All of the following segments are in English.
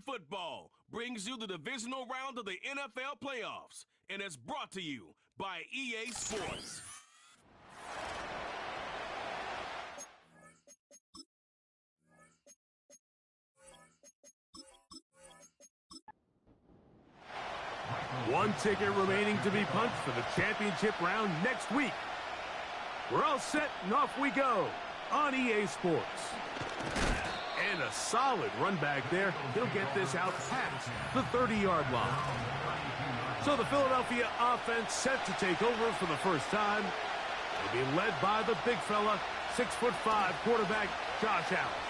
Football brings you the divisional round of the NFL playoffs and is brought to you by EA Sports. One ticket remaining to be punched for the championship round next week. We're all set and off we go on EA Sports. And a solid run back there. He'll get this out past the 30-yard line. So the Philadelphia offense set to take over for the first time. They'll be led by the big fella, 6'5" quarterback Josh Allen.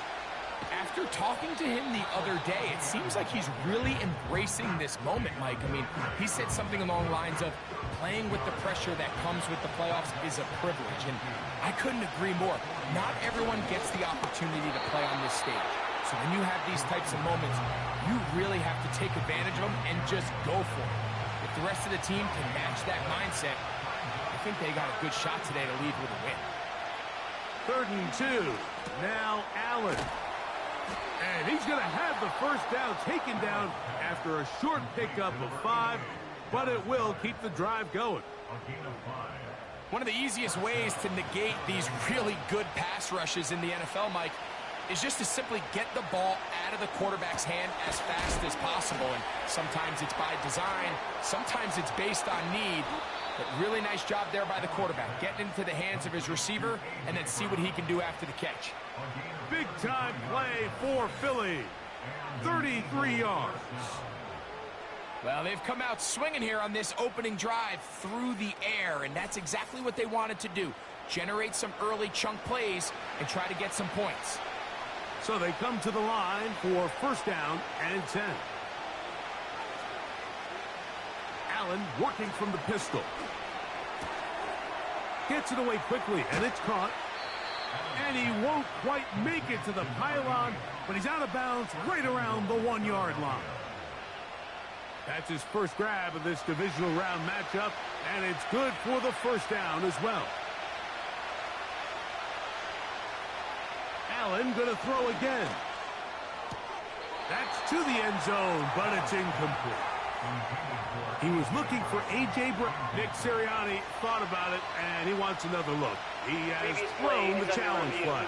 After talking to him the other day, it seems like he's really embracing this moment, Mike. I mean, he said something along the lines of playing with the pressure that comes with the playoffs is a privilege, and I couldn't agree more. Not everyone gets the opportunity to play on this stage. So when you have these types of moments, you really have to take advantage of them and just go for it. If the rest of the team can match that mindset, I think they got a good shot today to lead with a win. 3rd and 2. Now Allen. And he's going to have the first down taken down after a short pickup of 5, but it will keep the drive going. One of the easiest ways to negate these really good pass rushes in the NFL, Mike, is just to simply get the ball out of the quarterback's hand as fast as possible. And sometimes it's by design, sometimes it's based on need. But really nice job there by the quarterback, getting into the hands of his receiver and then see what he can do after the catch. Big-time play for Philly. 33 yards. Well, they've come out swinging here on this opening drive through the air, and that's exactly what they wanted to do. Generate some early chunk plays and try to get some points. So they come to the line for 1st down and 10. Allen working from the pistol. Gets it away quickly, and it's caught. And he won't quite make it to the pylon, but he's out of bounds right around the 1-yard line. That's his first grab of this divisional round matchup, and it's good for the 1st down as well. Allen going to throw again. That's to the end zone, but it's incomplete. He was looking for A.J. Brown. Nick Sirianni thought about it, and he wants another look. He has thrown the challenge flag.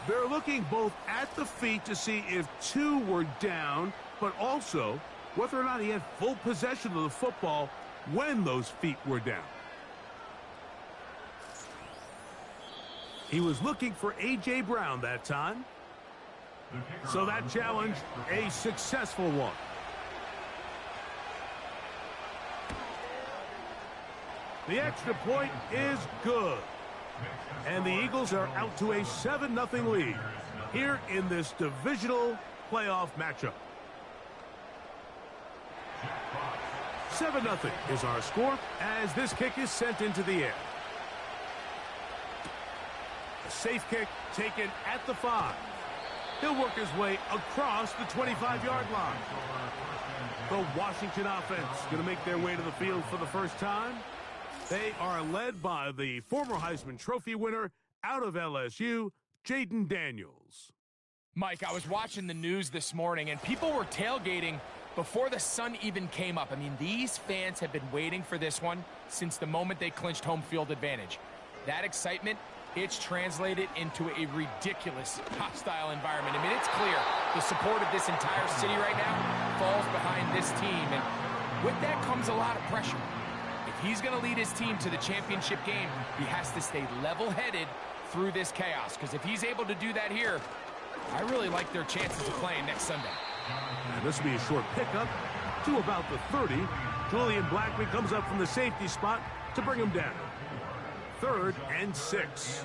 They're looking both at the feet to see if 2 were down, but also whether or not he had full possession of the football when those feet were down. He was looking for A.J. Brown that time. So that challenge, a successful one. The extra point is good. And the Eagles are out to a 7-0 lead here in this divisional playoff matchup. 7-0 is our score as this kick is sent into the air. A safe kick taken at the 5. He'll work his way across the 25-yard line. The Washington offense going to make their way to the field for the first time. They are led by the former Heisman Trophy winner out of LSU, Jayden Daniels. Mike, I was watching the news this morning, and people were tailgating before the sun even came up. I mean, these fans have been waiting for this one since the moment they clinched home field advantage. That excitement, it's translated into a ridiculous hostile environment. I mean, it's clear the support of this entire city right now falls behind this team, and with that comes a lot of pressure. If he's going to lead his team to the championship game, he has to stay level-headed through this chaos, because if he's able to do that here, I really like their chances of playing next Sunday. And this will be a short pickup to about the 30. Julian Blackman comes up from the safety spot to bring him down. 3rd and 6.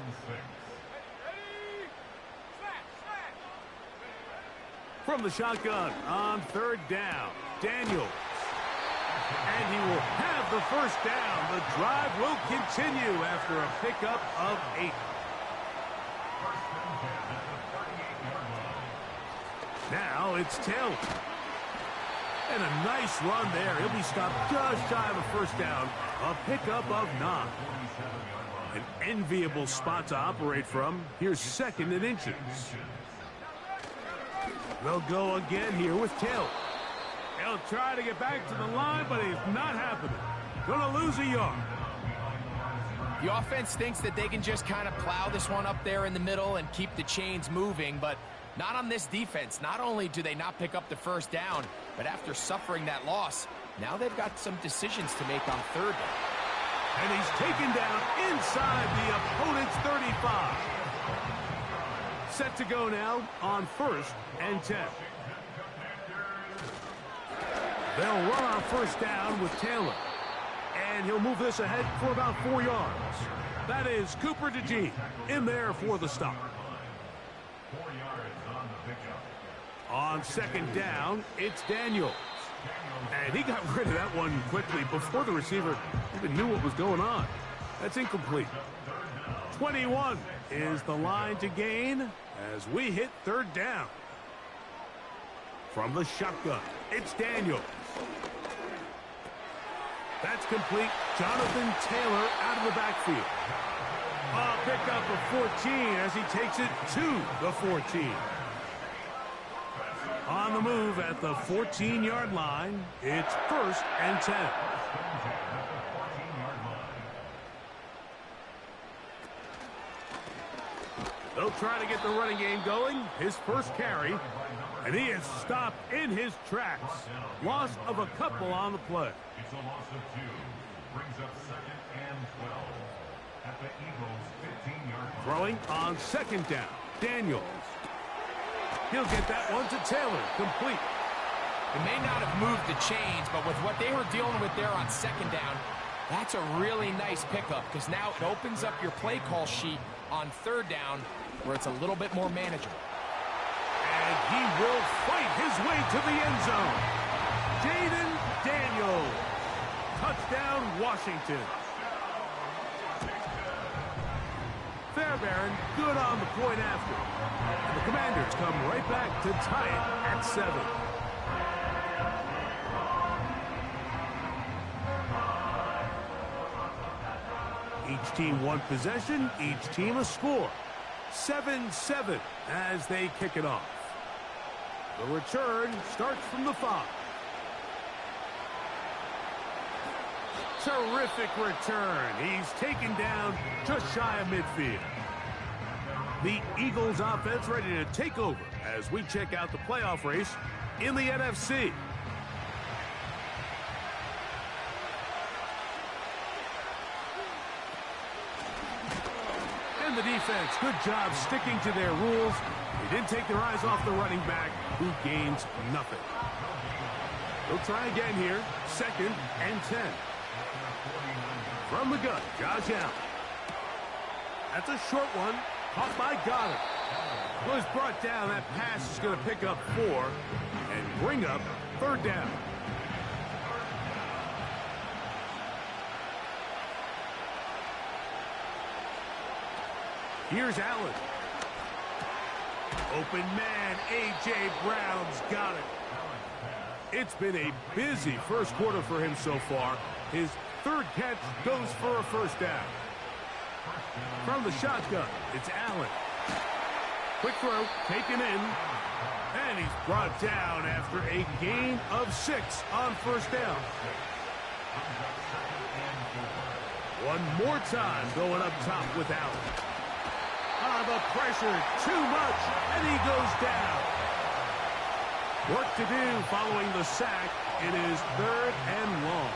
From the shotgun on 3rd down, Daniels. And he will have the first down. The drive will continue after a pickup of 8. Now it's Taylor. And a nice run there. He'll be stopped just shy of a first down. A pickup of 9. An enviable spot to operate from. Here's 2nd and inches. They'll go again here with Taylor. He'll try to get back to the line, but it's not happening. Gonna lose a yard. The offense thinks that they can just kind of plow this one up there in the middle and keep the chains moving, but not on this defense. Not only do they not pick up the first down, but after suffering that loss, now they've got some decisions to make on third down. And he's taken down inside the opponent's 35. Set to go now on 1st and 10. They'll run on first down with Taylor. And he'll move this ahead for about 4 yards. That is Cooper DeJean in there for the stop. 4 yards on the pickup. On second down, it's Daniels. And he got rid of that one quickly before the receiver even knew what was going on. That's incomplete. 21 is the line to gain as we hit third down. From the shotgun, it's Daniels. That's complete. Jonathan Taylor out of the backfield. A pickup of 14 as he takes it to the 14. On the move at the 14-yard line, it's 1st and 10. They'll try to get the running game going. His first carry, and he is stopped in his tracks. Loss of a couple on the play. It's a loss of 2. Brings up 2nd and 12 at the Eagles' 15-yard line. Throwing on second down, Daniels. He'll get that one to Taylor, complete. It may not have moved the chains, but with what they were dealing with there on second down, that's a really nice pickup because now it opens up your play call sheet on third down where it's a little bit more manageable. And he will fight his way to the end zone. Jaden Daniels. Touchdown, Washington. Fairbairn good on the point after. And the Commanders come right back to tie it at 7. Each team one possession, each team a score. 7-7 as they kick it off. The return starts from the 5. Terrific return. He's taken down just shy of midfield. The Eagles offense ready to take over as we check out the playoff race in the NFC. And the defense, good job sticking to their rules. They didn't take their eyes off the running back, who gains nothing. They'll try again here, 2nd and 10. From the gun, Josh Allen. That's a short one, caught by Goddard. Was brought down. That pass is going to pick up 4 and bring up third down. Here's Allen. Open man, A.J. Brown's got it. It's been a busy first quarter for him so far. His third catch goes for a first down. From the shotgun, it's Allen. Quick throw, taken in. And he's brought down after a gain of 6 on first down. One more time going up top with Allen. The pressure, too much, and he goes down. Work to do following the sack. It is 3rd and long.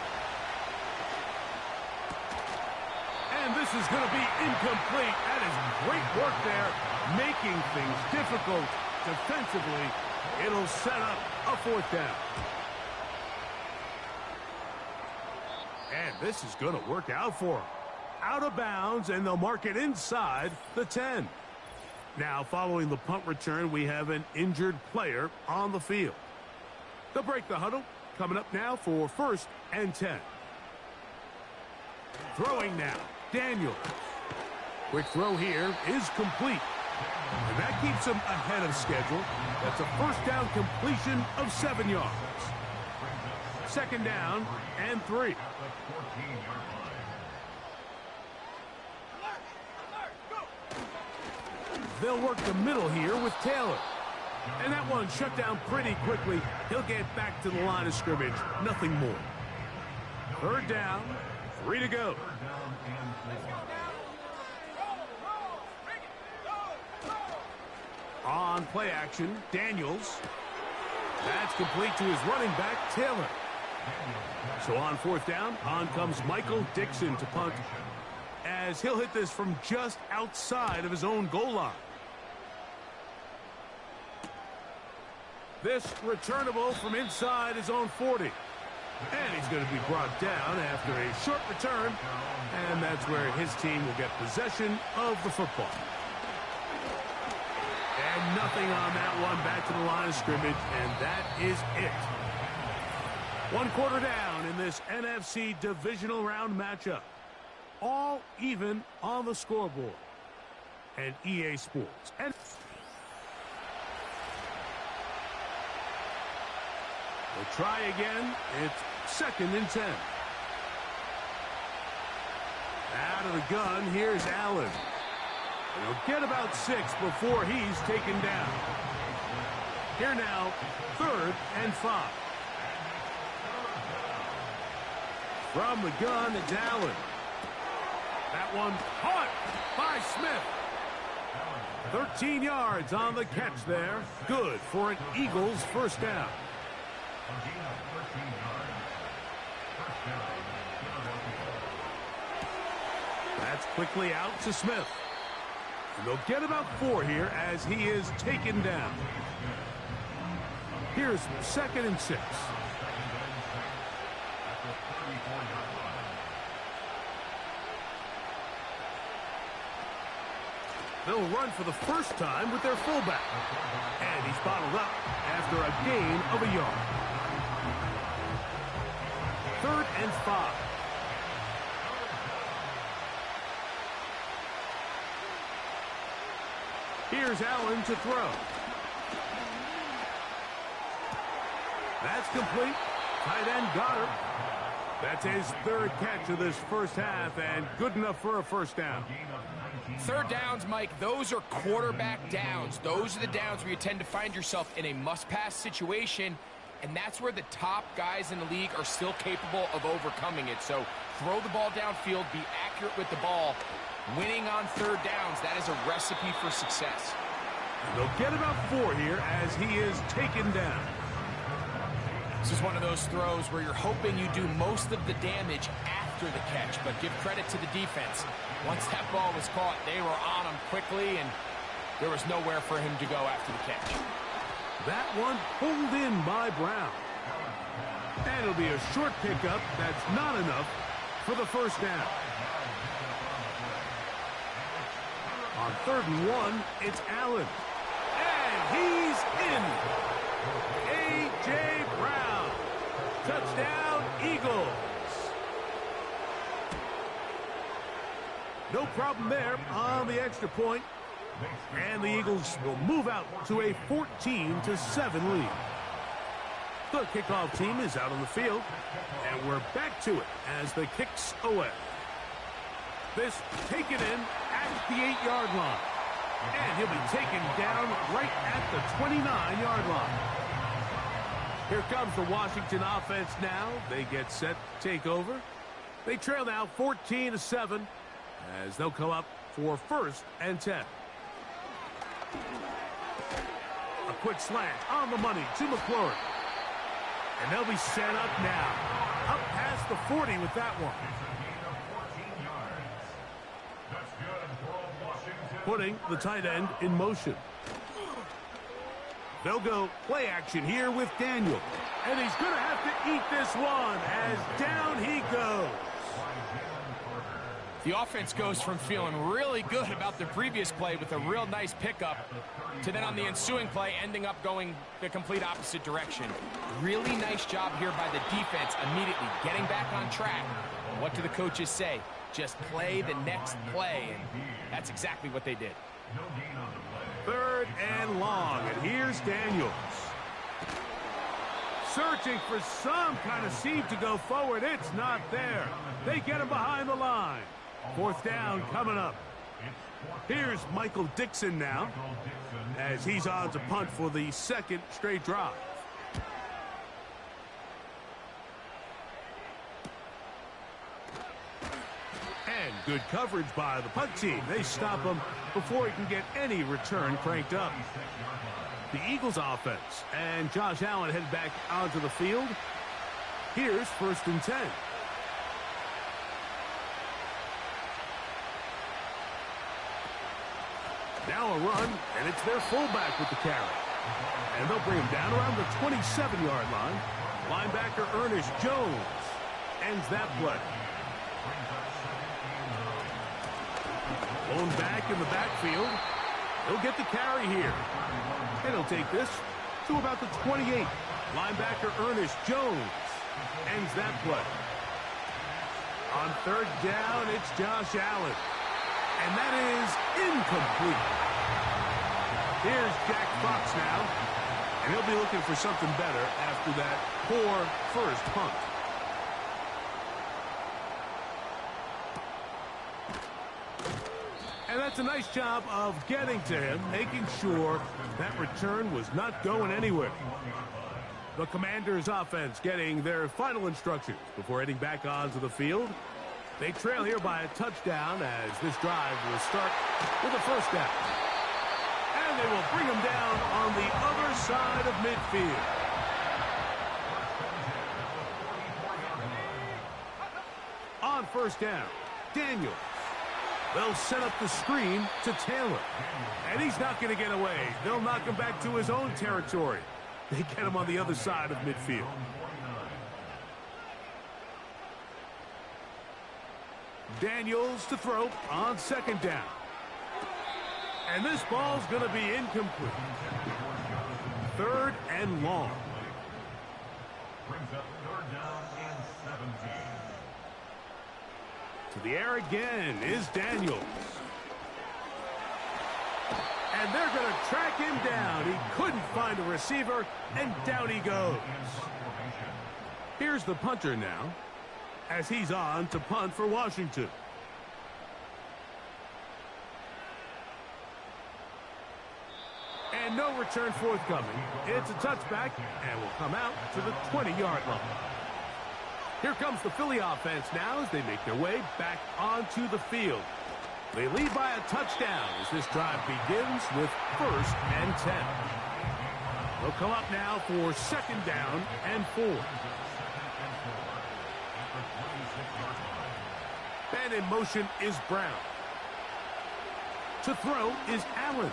And this is going to be incomplete. That is great work there, making things difficult defensively. It'll set up a 4th down. And this is going to work out for him. Out of bounds, and they'll mark it inside the 10. Now, following the punt return, we have an injured player on the field. They'll break the huddle. Coming up now for 1st and 10. Throwing now, Daniels. Quick throw here is complete. And that keeps him ahead of schedule. That's a first down completion of 7 yards. 2nd down and 3. They'll work the middle here with Taylor. And that one shut down pretty quickly. He'll get back to the line of scrimmage. Nothing more. Third down, 3 to go. On play action, Daniels. That's complete to his running back, Taylor. So on fourth down, on comes Michael Dixon to punt, as he'll hit this from just outside of his own goal line. This returnable from inside his own 40. And he's going to be brought down after a short return, and that's where his team will get possession of the football. And nothing on that one, back to the line of scrimmage, and that is it. 1 quarter down in this NFC divisional round matchup. All even on the scoreboard. And EA Sports. And we'll try again. It's 2nd and 10. Out of the gun, here's Allen. And he'll get about 6 before he's taken down. Here now, 3rd and 5. From the gun, it's Allen. That one caught by Smith. 13 yards on the catch there. Good for an Eagles first down. That's quickly out to Smith. And they'll get about 4 here as he is taken down. Here's 2nd and 6. They'll run for the first time with their fullback. And he's bottled up after a gain of a yard. 3rd and 5. Here's Allen to throw. That's complete. Tight end Goddard. That's his 3rd catch of this first half, and good enough for a first down. 3rd downs, Mike, those are quarterback downs. Those are the downs where you tend to find yourself in a must-pass situation, and that's where the top guys in the league are still capable of overcoming it. So throw the ball downfield, be accurate with the ball. Winning on 3rd downs, that is a recipe for success. And they'll get about 4 here as he is taken down. This is one of those throws where you're hoping you do most of the damage after the catch, but give credit to the defense. Once that ball was caught, they were on him quickly, and there was nowhere for him to go after the catch. That one pulled in by Brown. And it'll be a short pickup. That's not enough for the first down. On 3rd and 1, it's Allen. And he's in. A.J. Brown. Touchdown, Eagles. No problem there on the extra point. And the Eagles will move out to a 14-7 lead. The kickoff team is out on the field. And we're back to it as the kicks away. This taken in at the 8-yard line. And he'll be taken down right at the 29-yard line. Here comes the Washington offense now. They get set to take over. They trail now 14-7 as they'll come up for 1st and 10. A quick slant on the money to McLaurin. And they'll be set up now. Up past the 40 with that one. Putting the tight end in motion. They'll go play action here with Daniel. And he's going to have to eat this one as down he goes. The offense goes from feeling really good about the previous play with a real nice pickup to then on the ensuing play ending up going the complete opposite direction. Really nice job here by the defense immediately getting back on track. What do the coaches say? Just play the next play, and that's exactly what they did. 3rd and long, and here's Daniels. Searching for some kind of seam to go forward. It's not there. They get him behind the line. 4th down coming up. Here's Michael Dixon now, as he's on to punt for the second straight drive. And good coverage by the punt team. They stop him before he can get any return cranked up. The Eagles offense, and Josh Allen head back onto the field. Here's 1st and 10. Now a run, and it's their fullback with the carry. And they'll bring him down around the 27-yard line. Linebacker Ernest Jones ends that play. Blown back in the backfield. He'll get the carry here. And he'll take this to about the 28. Linebacker Ernest Jones ends that play. On 3rd down, it's Josh Allen. And that is incomplete. Here's Jack Fox now. And he'll be looking for something better after that poor first punt. And that's a nice job of getting to him, making sure that return was not going anywhere. The Commanders' offense getting their final instructions before heading back onto the field. They trail here by a touchdown as this drive will start with a first down. And they will bring him down on the other side of midfield. On 1st down, Daniels. They'll set up the screen to Taylor. And he's not going to get away. They'll knock him back to his own territory. They get him on the other side of midfield. Daniels to throw on 2nd down. And this ball's going to be incomplete. 3rd and long. Brings up 3rd down and 17. To the air again is Daniels. And they're going to track him down. He couldn't find a receiver, and down he goes. Here's the punter now, as he's on to punt for Washington. And no return forthcoming. It's a touchback, and will come out to the 20-yard line. Here comes the Philly offense now as they make their way back onto the field. They lead by a touchdown as this drive begins with 1st and 10. They'll come up now for 2nd down and 4. And in motion is Brown. To throw is Allen.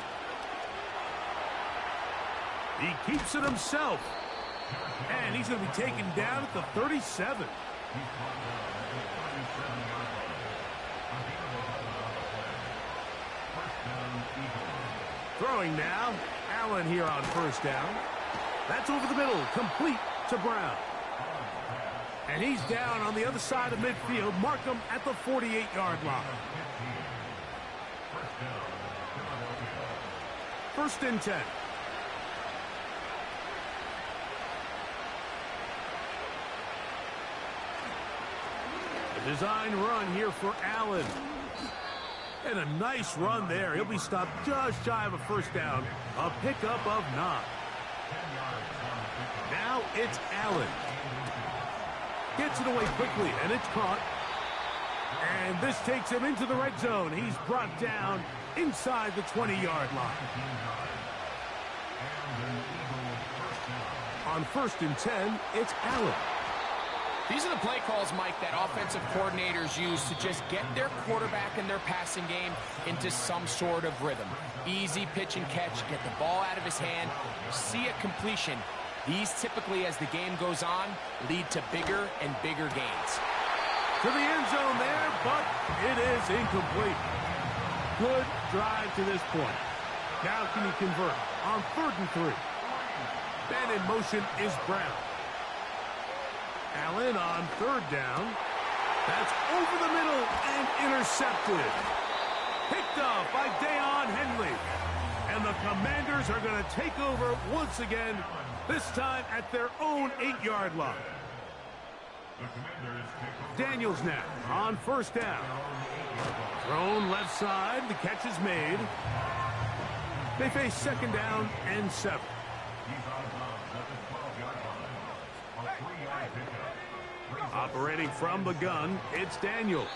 He keeps it himself. And he's going to be taken down at the 37. Throwing now. Allen here on 1st down. That's over the middle. Complete to Brown. And he's down on the other side of midfield. Mark him at the 48-yard line. 1st and 10. A design run here for Allen. And a nice run there. He'll be stopped just shy of a 1st down. A pickup of 9. Now it's Allen. Gets it away quickly, and it's caught. And this takes him into the red zone. He's brought down inside the 20-yard line. On 1st and 10, it's Allen. These are the play calls, Mike, that offensive coordinators use to just get their quarterback and their passing game into some sort of rhythm. Easy pitch and catch, get the ball out of his hand, see a completion. These typically, as the game goes on, lead to bigger and bigger gains. To the end zone there, but it is incomplete. Good drive to this point. Now can he convert on 3rd and 3? Then in motion is Brown. Allen on 3rd down. That's over the middle and intercepted. Picked off by Deion Henley. And the Commanders are going to take over once again, this time at their own 8-yard line. Daniels now on 1st down. Thrown left side. The catch is made. They face second down and 7. He's out of bounds at the 12-yard line. A 3-yard pickup. Operating from the gun, it's Daniels.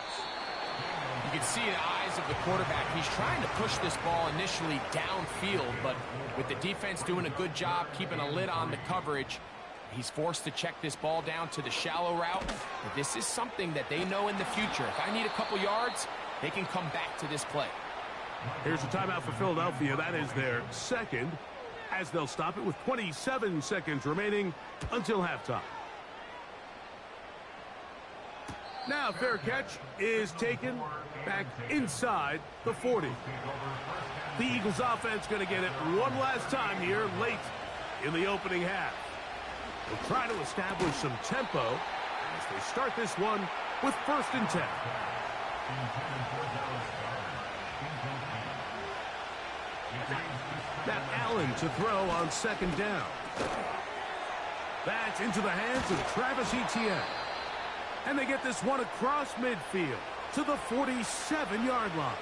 You can see in the eyes of the quarterback, he's trying to push this ball initially downfield, but with the defense doing a good job keeping a lid on the coverage, he's forced to check this ball down to the shallow route. But this is something that they know in the future. If I need a couple yards, they can come back to this play. Here's a timeout for Philadelphia. That is their second, as they'll stop it with 27 seconds remaining until halftime. Now, fair catch is taken back inside the 40. The Eagles offense going to get it one last time here late in the opening half. They'll try to establish some tempo as they start this one with 1st and 10. Now Allen to throw on 2nd down. That's into the hands of Travis Etienne. And they get this one across midfield to the 47-yard line.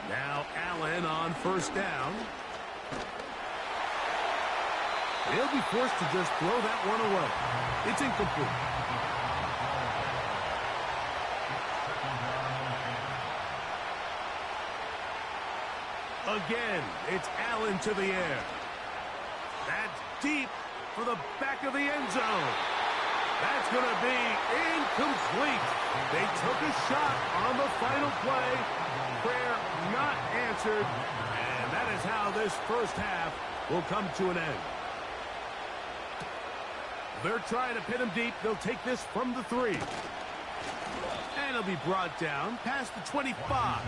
Now Allen on 1st down. They'll be forced to just throw that one away. It's incomplete. Again, it's Allen to the air. That's deep for the back of the end zone. That's going to be incomplete. They took a shot on the final play. Prayer not answered. And that is how this first half will come to an end. They're trying to pin him deep. They'll take this from the 3. And he'll be brought down past the 25.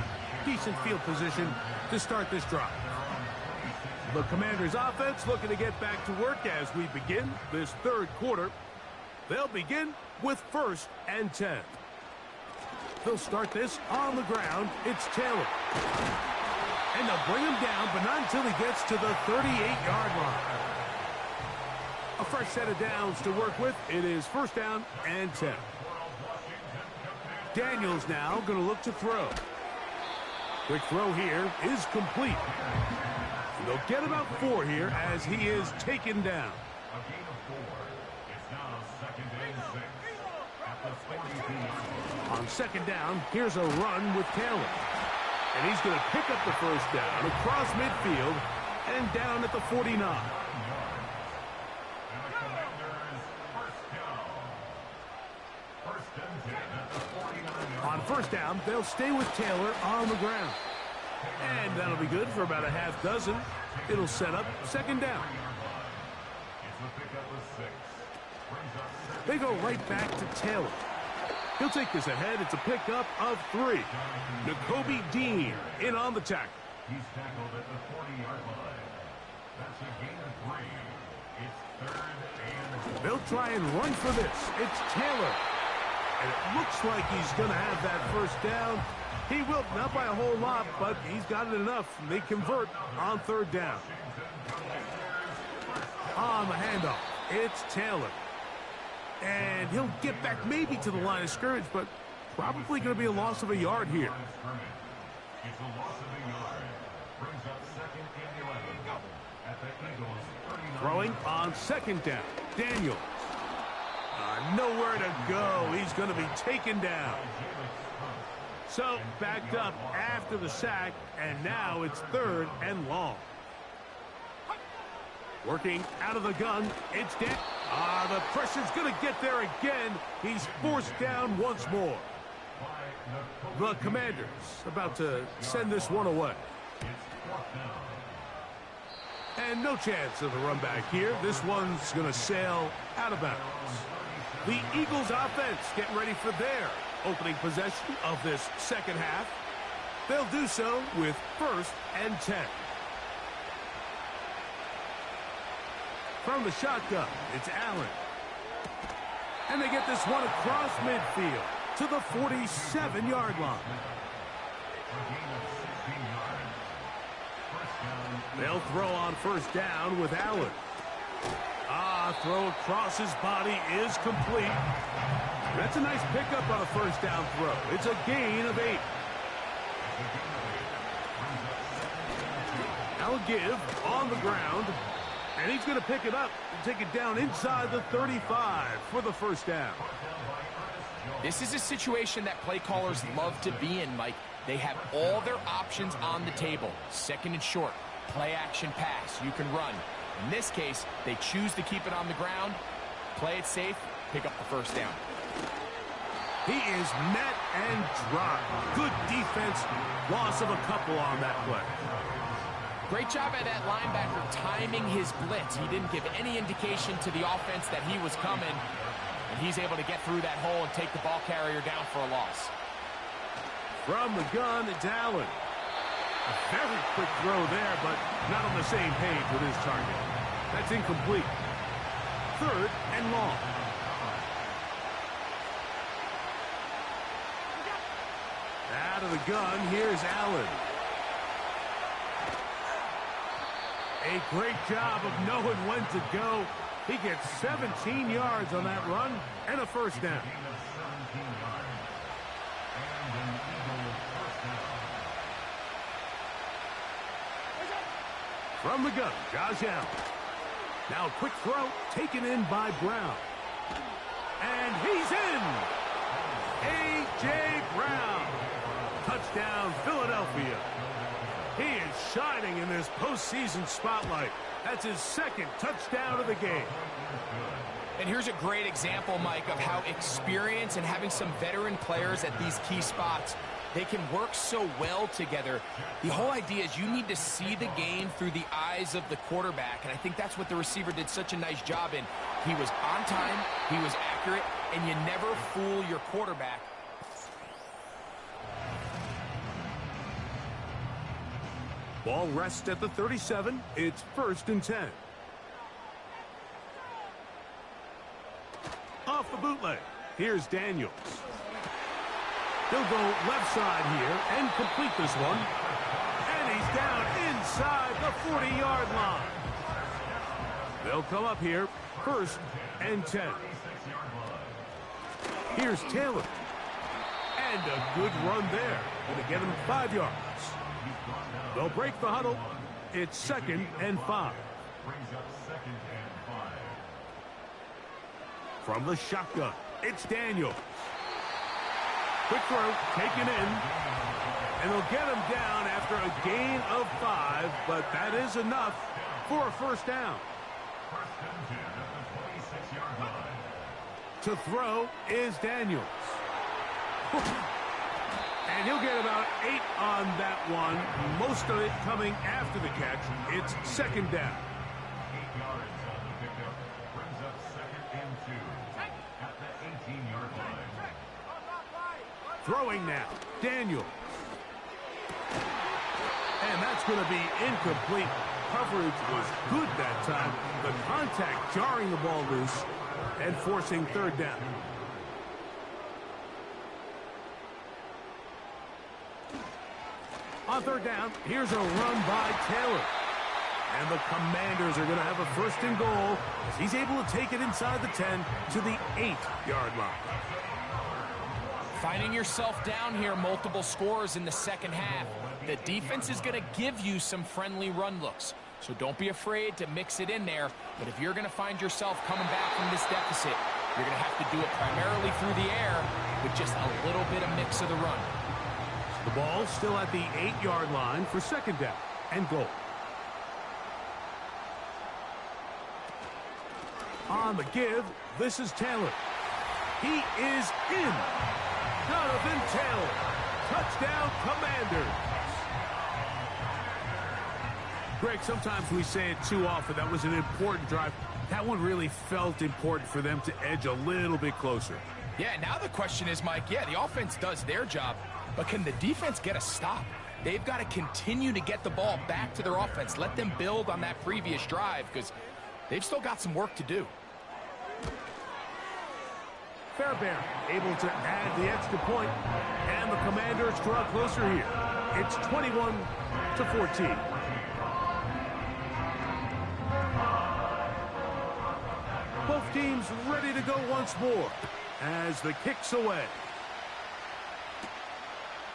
Decent field position to start this drive. The Commanders' offense looking to get back to work as we begin this 3rd quarter. They'll begin with 1st and 10. They'll start this on the ground. It's Taylor. And they'll bring him down, but not until he gets to the 38-yard line. A fresh set of downs to work with. It is 1st down and 10. Daniels now going to look to throw. Quick throw here is complete. They'll get about 4 here as he is taken down. A gain of 4. It's now 2nd and 6 at the 42-yard line. On 2nd down, here's a run with Taylor. And he's going to pick up the 1st down across midfield and down at the 49. On 1st down, they'll stay with Taylor on the ground. And that'll be good for about a half dozen. It'll set up 2nd down. They go right back to Taylor. He'll take this ahead. It's a pickup of 3. Nakobe Dean in on the tackle. He's tackled at the 40-yard line. That's a gain of 3. It's 3rd and 4. They'll try and run for this. It's Taylor. And it looks like he's going to have that 1st down. He will, not by a whole lot, but he's got it enough. They convert on 3rd down. On the handoff, it's Taylor. And he'll get back maybe to the line of scrimmage, but probably going to be a loss of a yard here. It's a loss of a yard. Brings up 2nd and 11 at the Eagles' 39. Throwing on 2nd down. Daniels. Nowhere to go. He's going to be taken down. So, backed up after the sack, and now it's 3rd and long. Working out of the gun, it's Dan. The pressure's going to get there again. He's forced down once more. The Commanders about to send this one away. And no chance of the run back here. This one's going to sail out of bounds. The Eagles offense getting ready for their opening possession of this 2nd half. They'll do so with 1st and 10. From the shotgun, it's Allen. And they get this one across midfield to the 47-yard line. They'll throw on 1st down with Allen. throw across his body is complete. That's a nice pickup on a first down throw. It's a gain of 8. Now give on the ground, and he's going to pick it up and take it down inside the 35 for the first down. This is a situation that play callers love to be in, Mike. They have all their options on the table. Second and short, play action pass, you can run. In this case, they choose to keep it on the ground, play it safe, pick up the first down. He is met and dropped. Good defense, loss of a couple on that play. Great job by that linebacker timing his blitz. He didn't give any indication to the offense that he was coming, and he's able to get through that hole and take the ball carrier down for a loss. From the gun, it's Allen. A very quick throw there, but not on the same page with his target. That's incomplete. Third and long. Out of the gun, here's Allen. A great job of knowing when to go. He gets 17 yards on that run and a first down. From the gun, Josh Allen. Now a quick throw taken in by Brown. And he's in! A.J. Brown. Touchdown, Philadelphia. He is shining in this postseason spotlight. That's his second touchdown of the game. And here's a great example, Mike, of how experience and having some veteran players at these key spots, they can work so well together. The whole idea is you need to see the game through the eyes of the quarterback, and I think that's what the receiver did such a nice job in. He was on time, he was accurate, and you never fool your quarterback. Ball rests at the 37. It's 1st and 10. Off the bootleg. Here's Daniels. He'll go left side here and complete this one. And he's down inside the 40-yard line. They'll come up here, 1st and 10. Here's Taylor. And a good run there. Going to get him 5 yards. They'll break the huddle. It's 2nd and 5. From the shotgun, it's Daniels. Quick throw, taken in. And they'll get him down after a gain of 5, but that is enough for a first down. To throw is Daniels. And he'll get about 8 on that one. Most of it coming after the catch. It's 2nd down. 8 yards on the pickup. Brings up 2nd and 2 at the 18-yard line. Throwing now, Daniels. And that's going to be incomplete. Coverage was good that time. The contact jarring the ball loose and forcing 3rd down. On 3rd down, here's a run by Taylor. And the Commanders are going to have a 1st and goal as he's able to take it inside the 10 to the 8-yard line. Finding yourself down here, multiple scores in the second half. The defense is going to give you some friendly run looks. So don't be afraid to mix it in there. But if you're going to find yourself coming back from this deficit, you're going to have to do it primarily through the air with just a little bit of mix of the run. The ball still at the 8-yard line for 2nd down and goal. On the give, this is Taylor. He is in. Jonathan Taylor. Touchdown, Commanders. Greg, sometimes we say it too often. That was an important drive. That one really felt important for them to edge a little bit closer. Yeah, now the question is, Mike, yeah, the offense does their job, but can the defense get a stop? They've got to continue to get the ball back to their offense. Let them build on that previous drive because they've still got some work to do. Fairbairn able to add the extra point, and the Commanders draw closer here. It's 21-14. team's ready to go once more as the kick's away.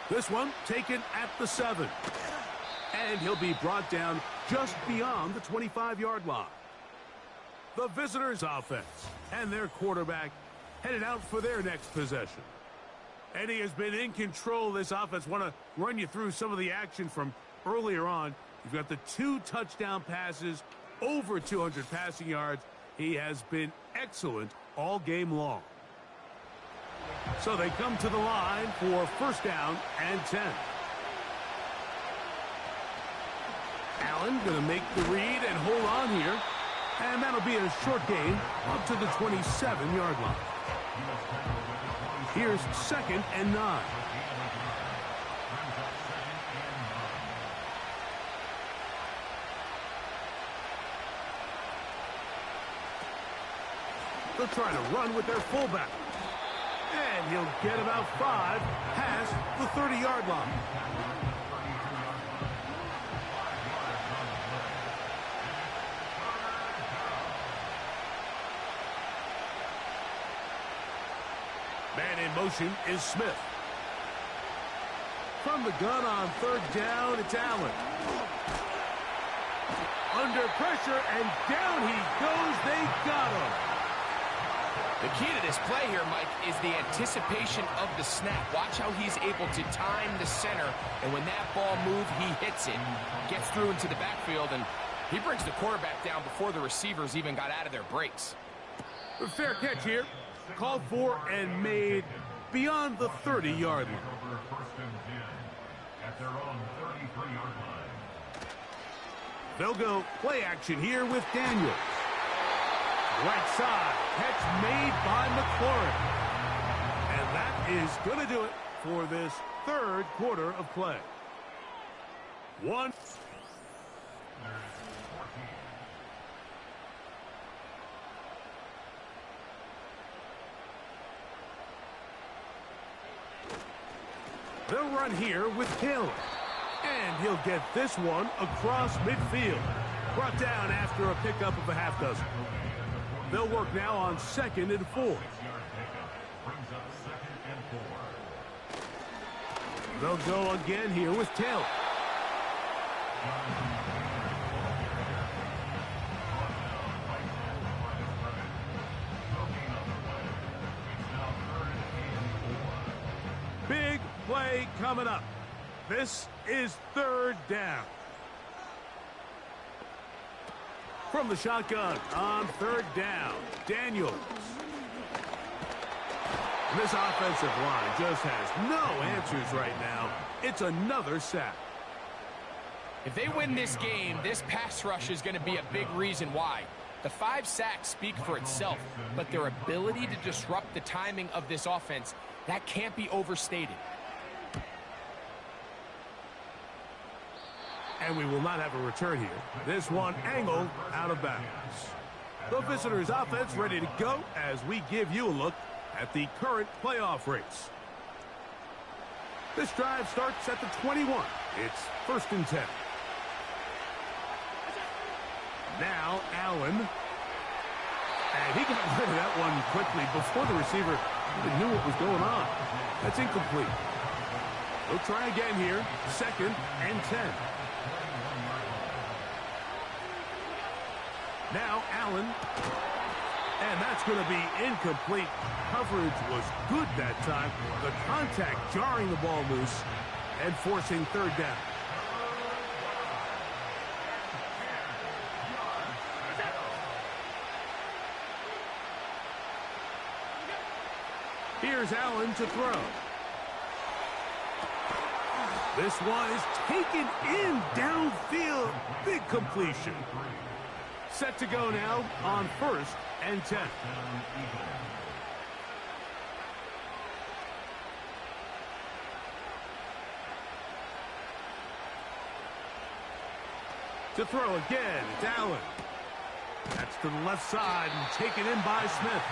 This one taken at the 7. And he'll be brought down just beyond the 25-yard line. The visitors' offense and their quarterback headed out for their next possession. And he has been in control of this offense. Want to run you through some of the action from earlier on. You've got the 2 touchdown passes, over 200 passing yards. He has been excellent all game long. So they come to the line for first down and 10. Allen going to make the read and hold on here. And that'll be a short gain up to the 27-yard line. Here's 2nd and 9. They'll try to run with their fullback. And he'll get about 5 past the 30-yard line. Man in motion is Smith. From the gun on 3rd down, it's Allen. Under pressure, and down he goes. They got him. The key to this play here, Mike, is the anticipation of the snap. Watch how he's able to time the center, and when that ball moves, he hits it, gets through into the backfield, and he brings the quarterback down before the receivers even got out of their breaks. A fair catch here. Called for and made beyond the 30-yard line. At their own 33-yard line. They'll go play action here with Daniels. Right side, catch made by McLaurin. And that is going to do it for this 3rd quarter of play. 1. They'll run here with Hill. And he'll get this one across midfield. Brought down after a pickup of a half dozen. They'll work now on 2nd and 4. They'll go again here with Taylor. Big play coming up. This is 3rd down. From the shotgun on 3rd down, Daniels. This offensive line just has no answers right now. It's another sack. If they win this game, this pass rush is going to be a big reason why. The 5 sacks speak for itself, but their ability to disrupt the timing of this offense, that can't be overstated. And we will not have a return here. This one angled out of bounds. The visitors' offense ready to go as we give you a look at the current playoff race. This drive starts at the 21. It's 1st and 10. Now Allen. And he got rid of that one quickly before the receiver even knew what was going on. That's incomplete. They'll try again here. 2nd and 10. Now Allen. And that's going to be incomplete. Coverage was good that time. The contact jarring the ball loose and forcing 3rd down. Here's Allen to throw. This one is taken in downfield. Big completion. Set to go now on 1st and 10. To throw again, it's Allen. That's to the left side and taken in by Smith.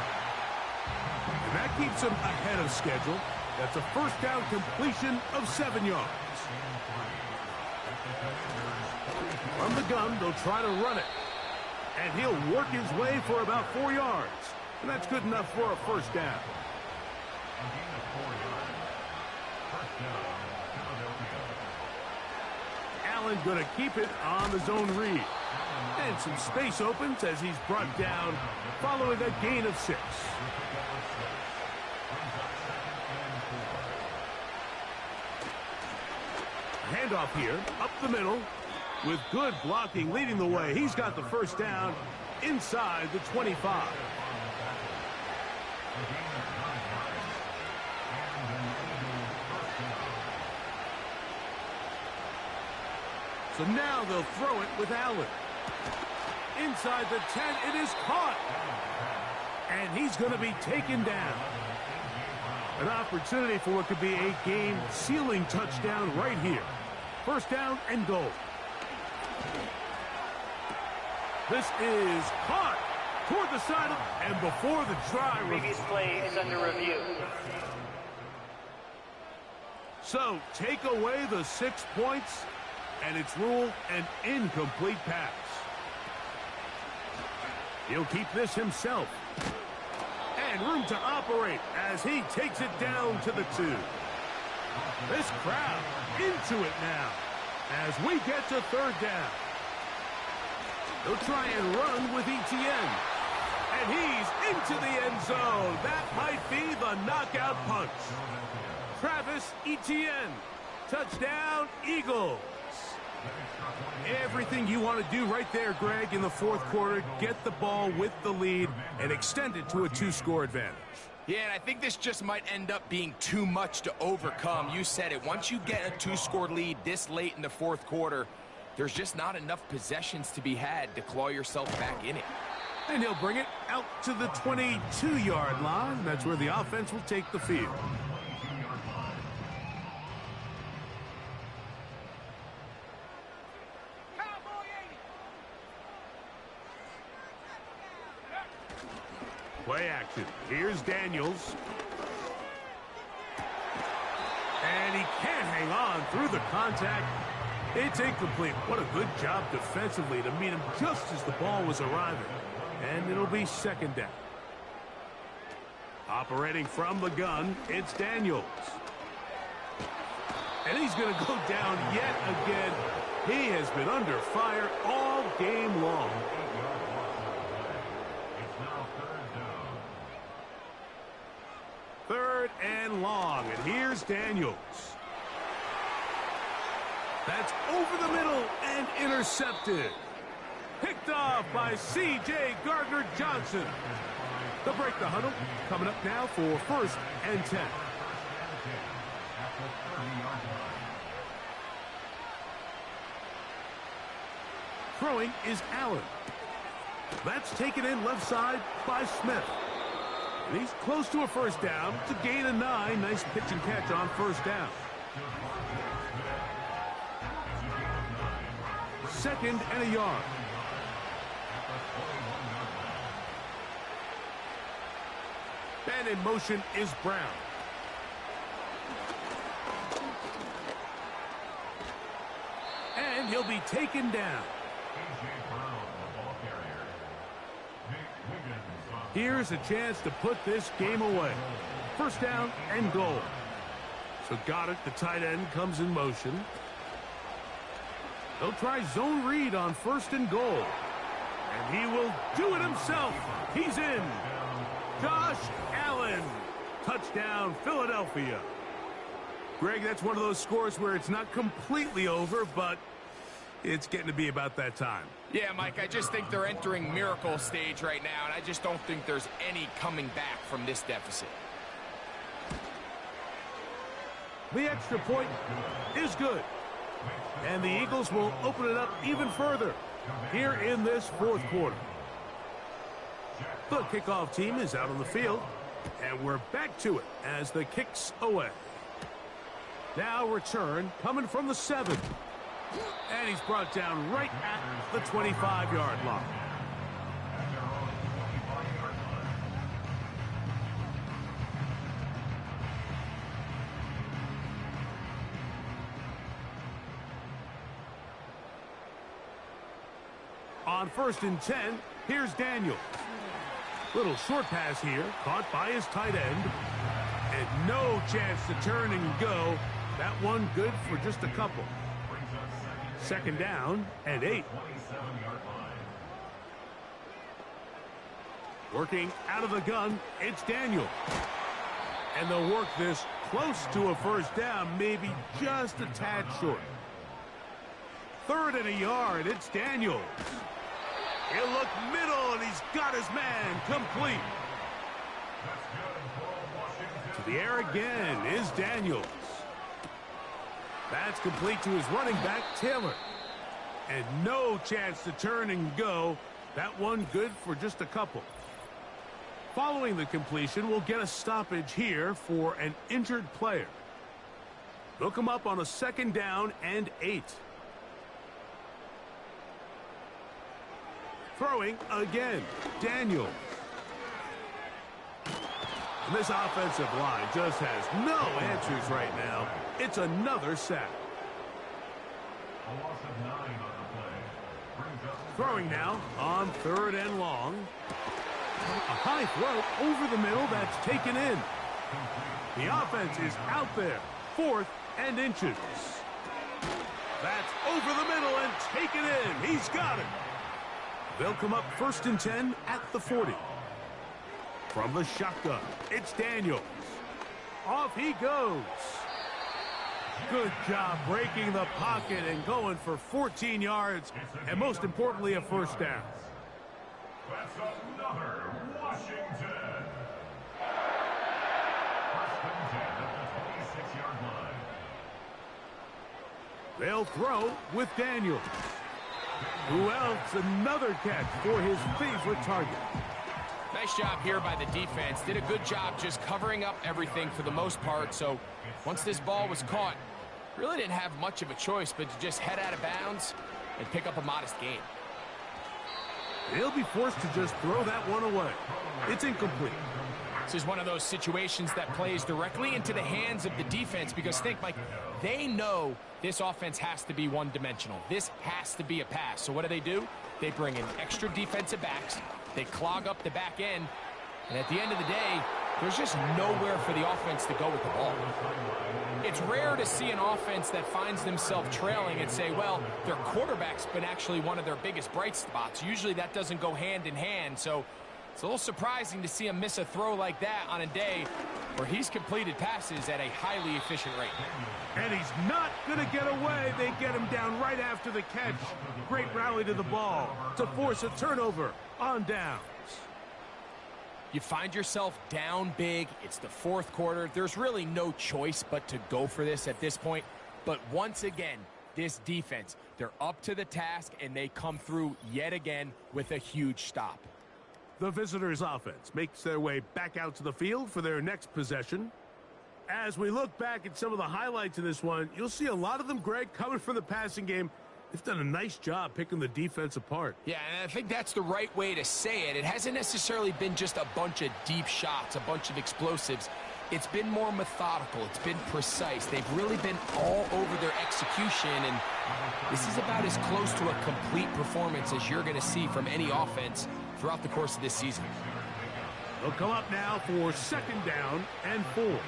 And that keeps him ahead of schedule. That's a 1st down completion of 7 yards. From the gun, they'll try to run it. And he'll work his way for about 4 yards. And that's good enough for a first down. A gain of 4 yards. First down, Philadelphia. Allen going to keep it on the zone read. And some space opens as he's brought down following a gain of 6. Handoff here, up the middle, with good blocking leading the way. He's got the first down inside the 25. So now they'll throw it with Allen. Inside the 10, it is caught. And he's going to be taken down. An opportunity for what could be a game-sealing touchdown right here. First down and goal. This is caught toward the side and before the try. Previous play is under review. So take away the 6 points, and it's ruled an incomplete pass. He'll keep this himself. And room to operate as he takes it down to the 2. This crowd into it now as we get to third down. They'll try and run with Etienne. And he's into the end zone. That might be the knockout punch. Travis Etienne. Touchdown, Eagles. Everything you want to do right there, Greg, in the fourth quarter. Get the ball with the lead and extend it to a 2-score advantage. Yeah, and I think this just might end up being too much to overcome. You said it. Once you get a 2-score lead this late in the fourth quarter, there's just not enough possessions to be had to claw yourself back in it. And he'll bring it out to the 22-yard line. That's where the offense will take the field. Play action. Here's Daniels. And he can't hang on through the contact. It's incomplete. What a good job defensively to meet him just as the ball was arriving. And it'll be second down. Operating from the gun, it's Daniels. And he's going to go down yet again. He has been under fire all game long. Third and long, and here's Daniels. That's over the middle and intercepted. Picked off by C.J. Gardner-Johnson. They'll break the huddle. Coming up now for first and 10. Throwing is Allen. That's taken in left side by Smith. And he's close to a first down. It's a gain of 9. Nice pitch and catch on first down. Second and a yard. And in motion is Brown. And he'll be taken down. Here's a chance to put this game away. First down and goal. So Goddard, the tight end, comes in motion. They'll try zone read on first and goal. And he will do it himself. He's in. Josh Allen. Touchdown, Philadelphia. Greg, that's one of those scores where it's not completely over, but it's getting to be about that time. Yeah, Mike, I just think they're entering miracle stage right now, and I just don't think there's any coming back from this deficit. The extra point is good. And the Eagles will open it up even further here in this fourth quarter. The kickoff team is out on the field, and we're back to it as the kick's away. Now return coming from the 7. And he's brought down right at the 25-yard line. On 1st and 10, here's Daniels. Little short pass here, caught by his tight end. And no chance to turn and go. That one good for just a couple. 2nd down and 8. Working out of the gun, it's Daniel. And they'll work this close to a 1st down, maybe just a tad short. 3rd and a yard, it's Daniels. He'll look middle, and he's got his man complete. To the air again is Daniels. That's complete to his running back, Taylor. And no chance to turn and go. That one good for just a couple. Following the completion, we'll get a stoppage here for an injured player. Look him up on a 2nd down and 8. Throwing again, Daniels. And this offensive line just has no answers right now. It's another sack. A loss of 9 on the play. Brings up Throwing now on 3rd and long. A high throw over the middle that's taken in. The offense is out there. 4th and inches. That's over the middle and taken in. He's got it. They'll come up 1st and 10 at the 40. From the shotgun, it's Daniels. Off he goes. Good job breaking the pocket and going for 14 yards, and most importantly, a 1st down. That's another Washington. 1st and 10 at the 26-yard line. They'll throw with Daniels. Who else? Another catch for his favorite target. Nice job here by the defense. Did a good job just covering up everything for the most part. So once this ball was caught, really didn't have much of a choice but to just head out of bounds and pick up a modest gain. He'll be forced to just throw that one away. It's incomplete. This is one of those situations that plays directly into the hands of the defense because think, Mike, they know this offense has to be one-dimensional. This has to be a pass. So what do? They bring in extra defensive backs. They clog up the back end. And at the end of the day, there's just nowhere for the offense to go with the ball. It's rare to see an offense that finds themselves trailing and say, well, their quarterback's been actually one of their biggest bright spots. Usually that doesn't go hand in hand. So it's a little surprising to see him miss a throw like that on a day where he's completed passes at a highly efficient rate. And he's not going to get away. They get him down right after the catch. Great rally to the ball to force a turnover on downs. You find yourself down big. It's the 4th quarter. There's really no choice but to go for this at this point. But once again, this defense, they're up to the task, and they come through yet again with a huge stop. The visitors' offense makes their way back out to the field for their next possession. As we look back at some of the highlights in this one, you'll see a lot of them, Greg, coming from the passing game. They've done a nice job picking the defense apart. Yeah, and I think that's the right way to say it. It hasn't necessarily been just a bunch of deep shots, a bunch of explosives. It's been more methodical. It's been precise. They've really been all over their execution, and this is about as close to a complete performance as you're going to see from any offense throughout the course of this season. They'll come up now for 2nd down and 4.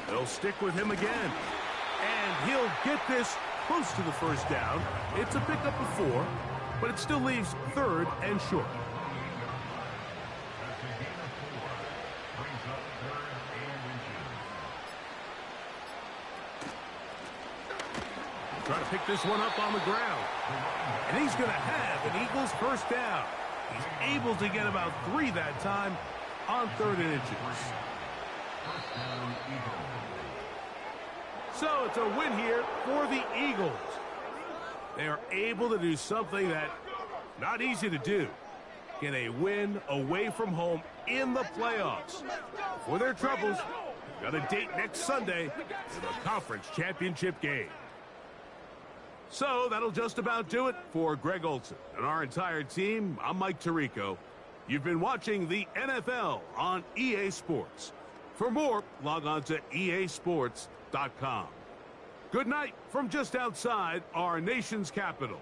They'll stick with him again. And he'll get this close to the 1st down. It's a pickup of 4, but it still leaves 3rd and short. Trying to pick this one up on the ground. And he's going to have an Eagles 1st down. He's able to get about 3 that time on 3rd and inches. So it's a win here for the Eagles. They are able to do something that not easy to do. Get a win away from home in the playoffs. For their troubles, got a date next Sunday for the conference championship game. So that'll just about do it for Greg Olsen and our entire team. I'm Mike Tirico. You've been watching the NFL on EA Sports. For more, log on to easports.com. Good night from just outside our nation's capital.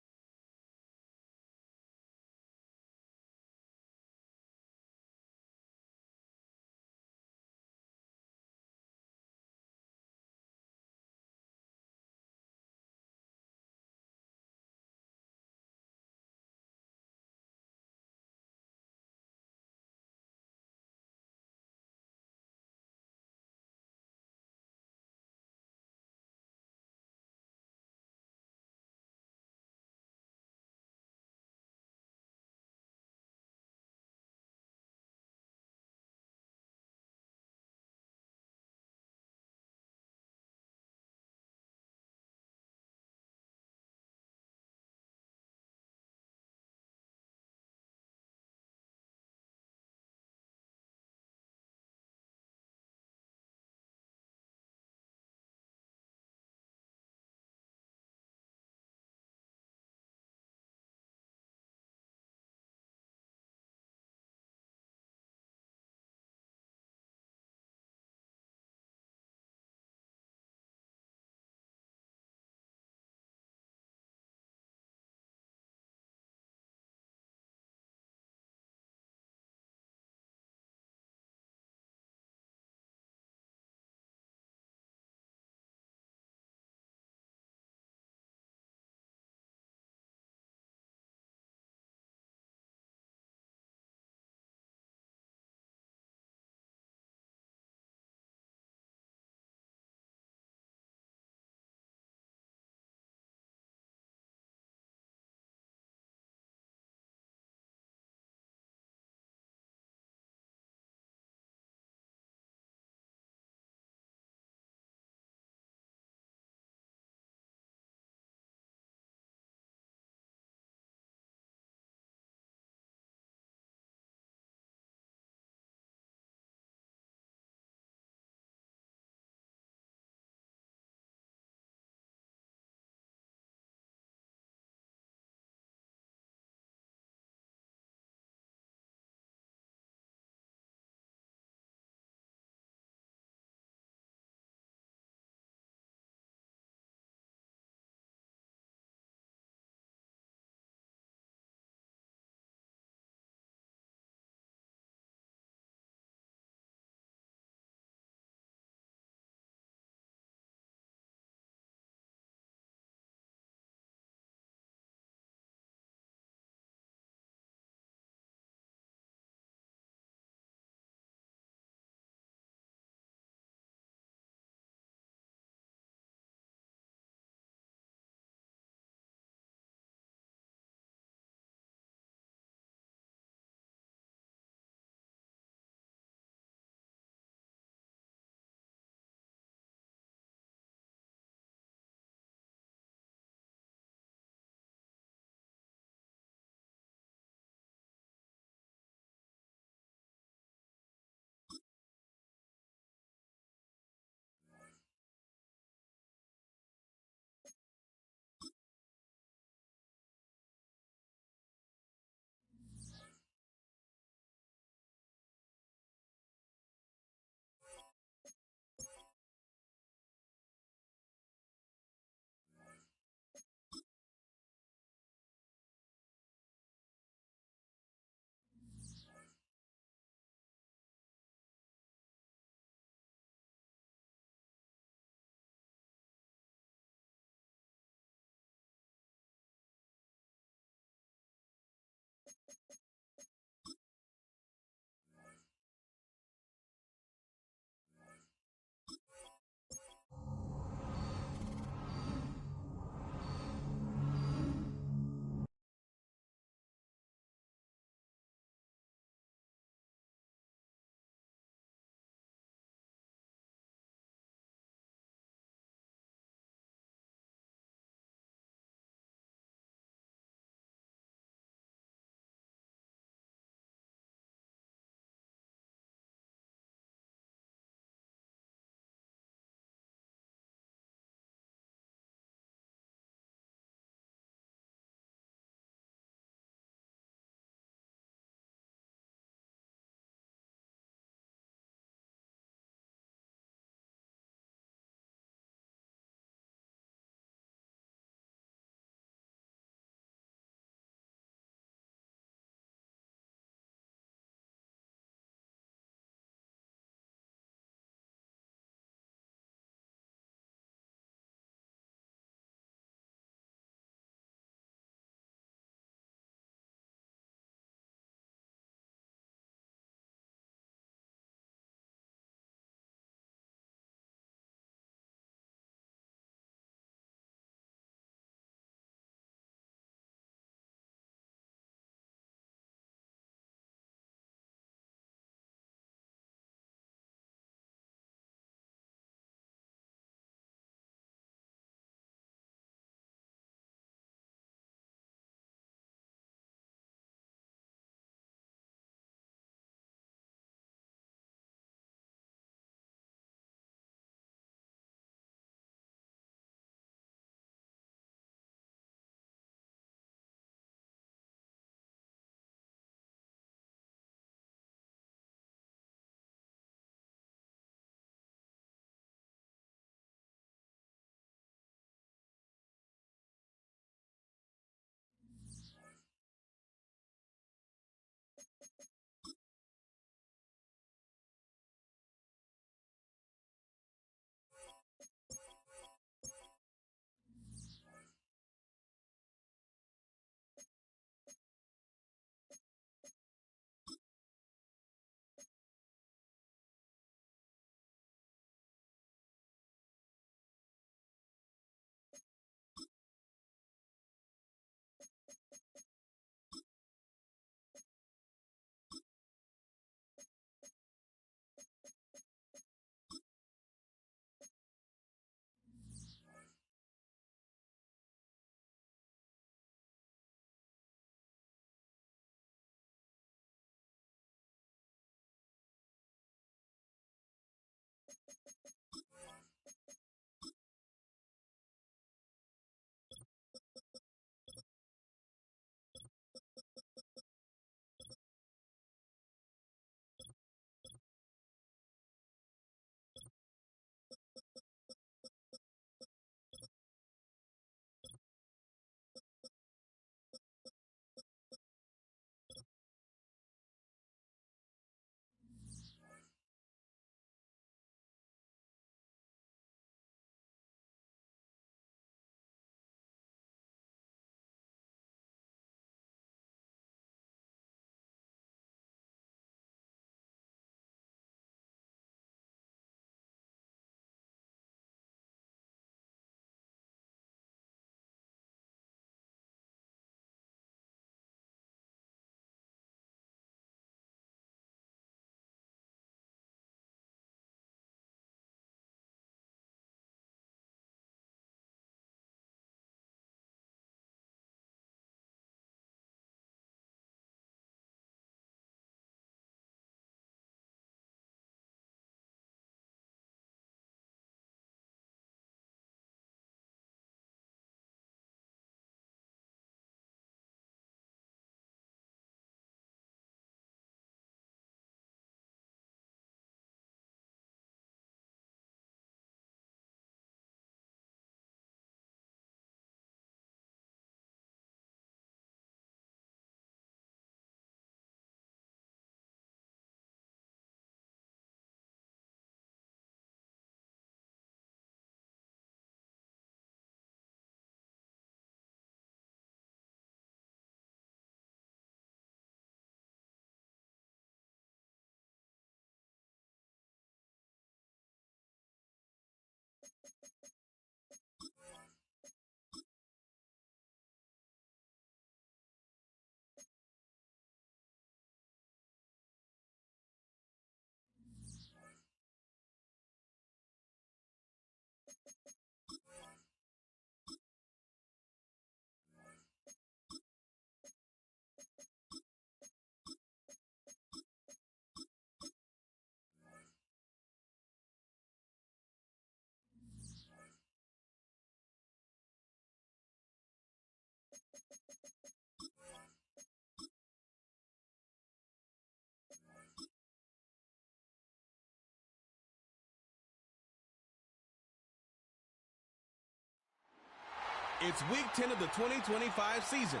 It's week 10 of the 2025 season,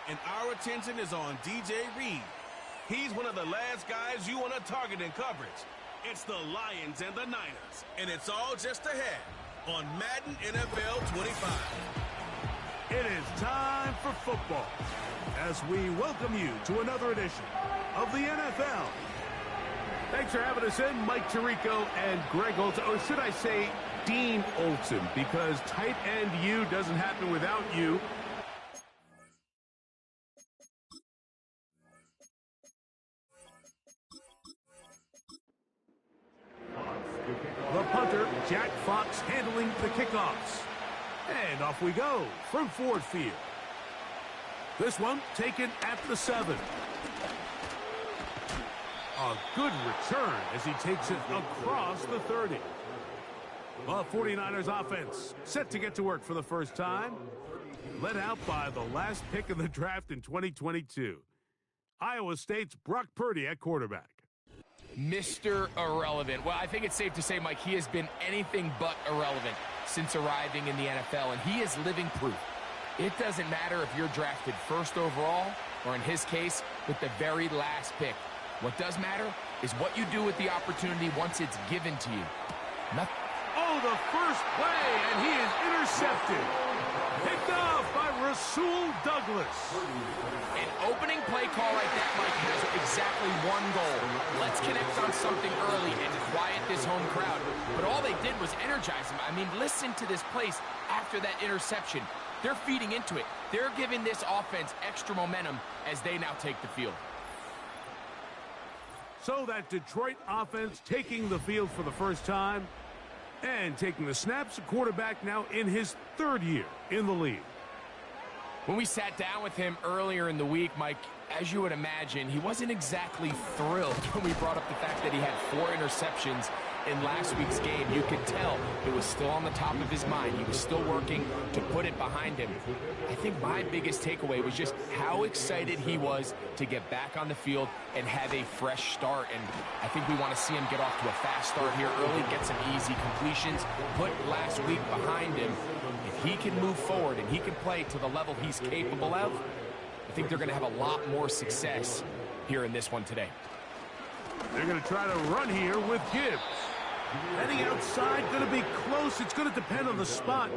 and our attention is on DJ Reed. He's one of the last guys you want to target in coverage. It's the Lions and the Niners, and it's all just ahead on Madden NFL 25. It is time for football as we welcome you to another edition of the NFL. Thanks for having us in, Mike Tirico and Greg Olsen, or should I say Dean Olsen, because tight end U doesn't happen without you. The punter, Jack Fox, handling the kickoffs. And off we go from Ford Field. This one taken at the 7. A good return as he takes it across the 30. The 49ers offense set to get to work for the first time. Led out by the last pick in the draft in 2022. Iowa State's Brock Purdy at quarterback. Mr. Irrelevant. Well, I think it's safe to say, Mike, he has been anything but irrelevant since arriving in the NFL, and he is living proof. It doesn't matter if you're drafted first overall, or in his case, with the very last pick. What does matter is what you do with the opportunity once it's given to you. Oh, the first play, and he is intercepted. Picked off by Rasul Douglas. An opening play call like that, Mike, has exactly one goal. Let's connect on something early and quiet this home crowd. But all they did was energize him. I mean, listen to this place after that interception. They're feeding into it. They're giving this offense extra momentum as they now take the field. So that Detroit offense taking the field for the first time and taking the snaps, a quarterback now in his 3rd year in the league. When we sat down with him earlier in the week, Mike, as you would imagine, he wasn't exactly thrilled when we brought up the fact that he had 4 interceptions in last week's game. You could tell it was still on the top of his mind. He was still working to put it behind him. I think my biggest takeaway was just how excited he was to get back on the field and have a fresh start. And I think we want to see him get off to a fast start here early, get some easy completions, put last week behind him. If he can move forward and he can play to the level he's capable of, I think they're going to have a lot more success here in this one today. They're going to try to run here with Gibbs. Heading outside, going to be close. It's going to depend on the spot.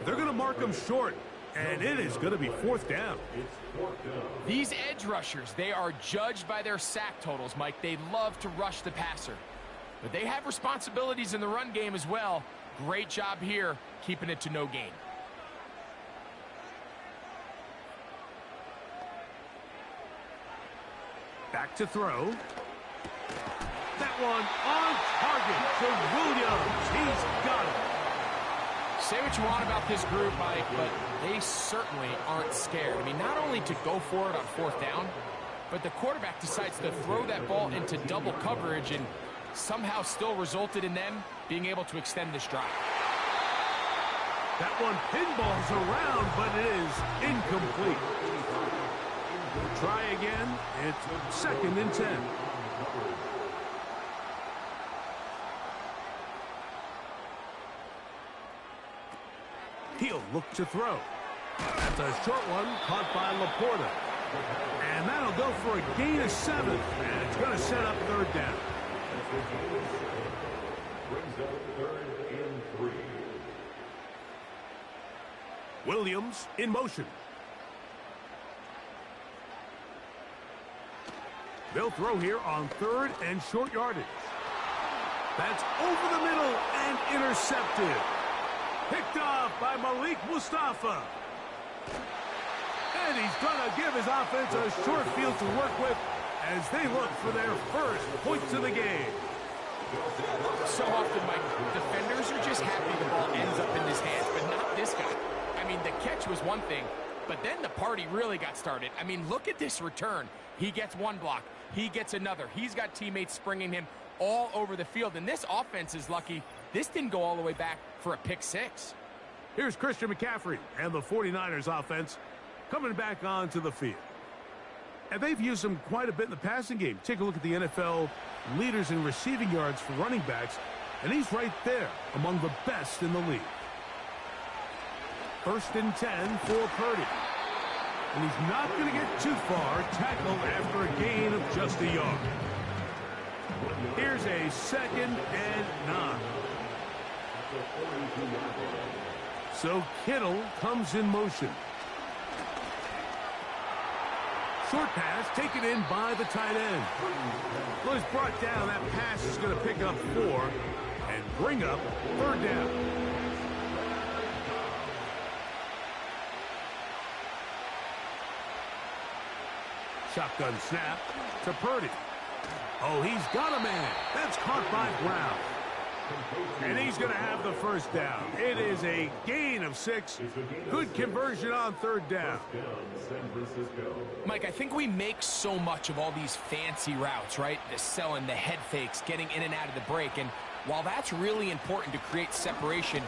They're going to mark him short, and it is going to be 4th down. These edge rushers, they are judged by their sack totals, Mike. They love to rush the passer. But they have responsibilities in the run game as well. Great job here, keeping it to no gain. Back to throw. That one on target to Williams. He's got it. Say what you want about this group, Mike, but they certainly aren't scared. I mean, not only to go for it on 4th down, but the quarterback decides to throw that ball into double coverage and somehow still resulted in them being able to extend this drive. That one pinballs around, but it is incomplete. Try again. It's 2nd and 10. He'll look to throw. That's a short one caught by Laporta. And that'll go for a gain of 7. And it's going to set up 3rd down. Brings up 3rd and 3. Williams in motion. They'll throw here on 3rd and short yardage. That's over the middle and intercepted. Picked off by Malik Mustafa. And he's going to give his offense a short field to work with as they look for their first points of the game. So often, Mike, defenders are just happy the ball ends up in his hands, but not this guy. I mean, the catch was one thing, but then the party really got started. I mean, look at this return. He gets one block. He gets another. He's got teammates springing him all over the field, and this offense is lucky this didn't go all the way back for a pick 6. Here's Christian McCaffrey and the 49ers offense coming back onto the field. And they've used him quite a bit in the passing game. Take a look at the NFL leaders in receiving yards for running backs, and he's right there among the best in the league. First and 10 for Purdy. And he's not going to get too far, tackled after a gain of just a yard. Here's a 2nd and 9. So Kittle comes in motion. Short pass taken in by the tight end. Well, he's brought down. That pass is going to pick up 4 and bring up 3rd down. Shotgun snap to Purdy. Oh, he's got a man. That's caught by Brown. And he's going to have the 1st down. It is a gain of 6. Good conversion on 3rd down. Mike, I think we make so much of all these fancy routes, right? The selling, the head fakes, getting in and out of the break. And while that's really important to create separation,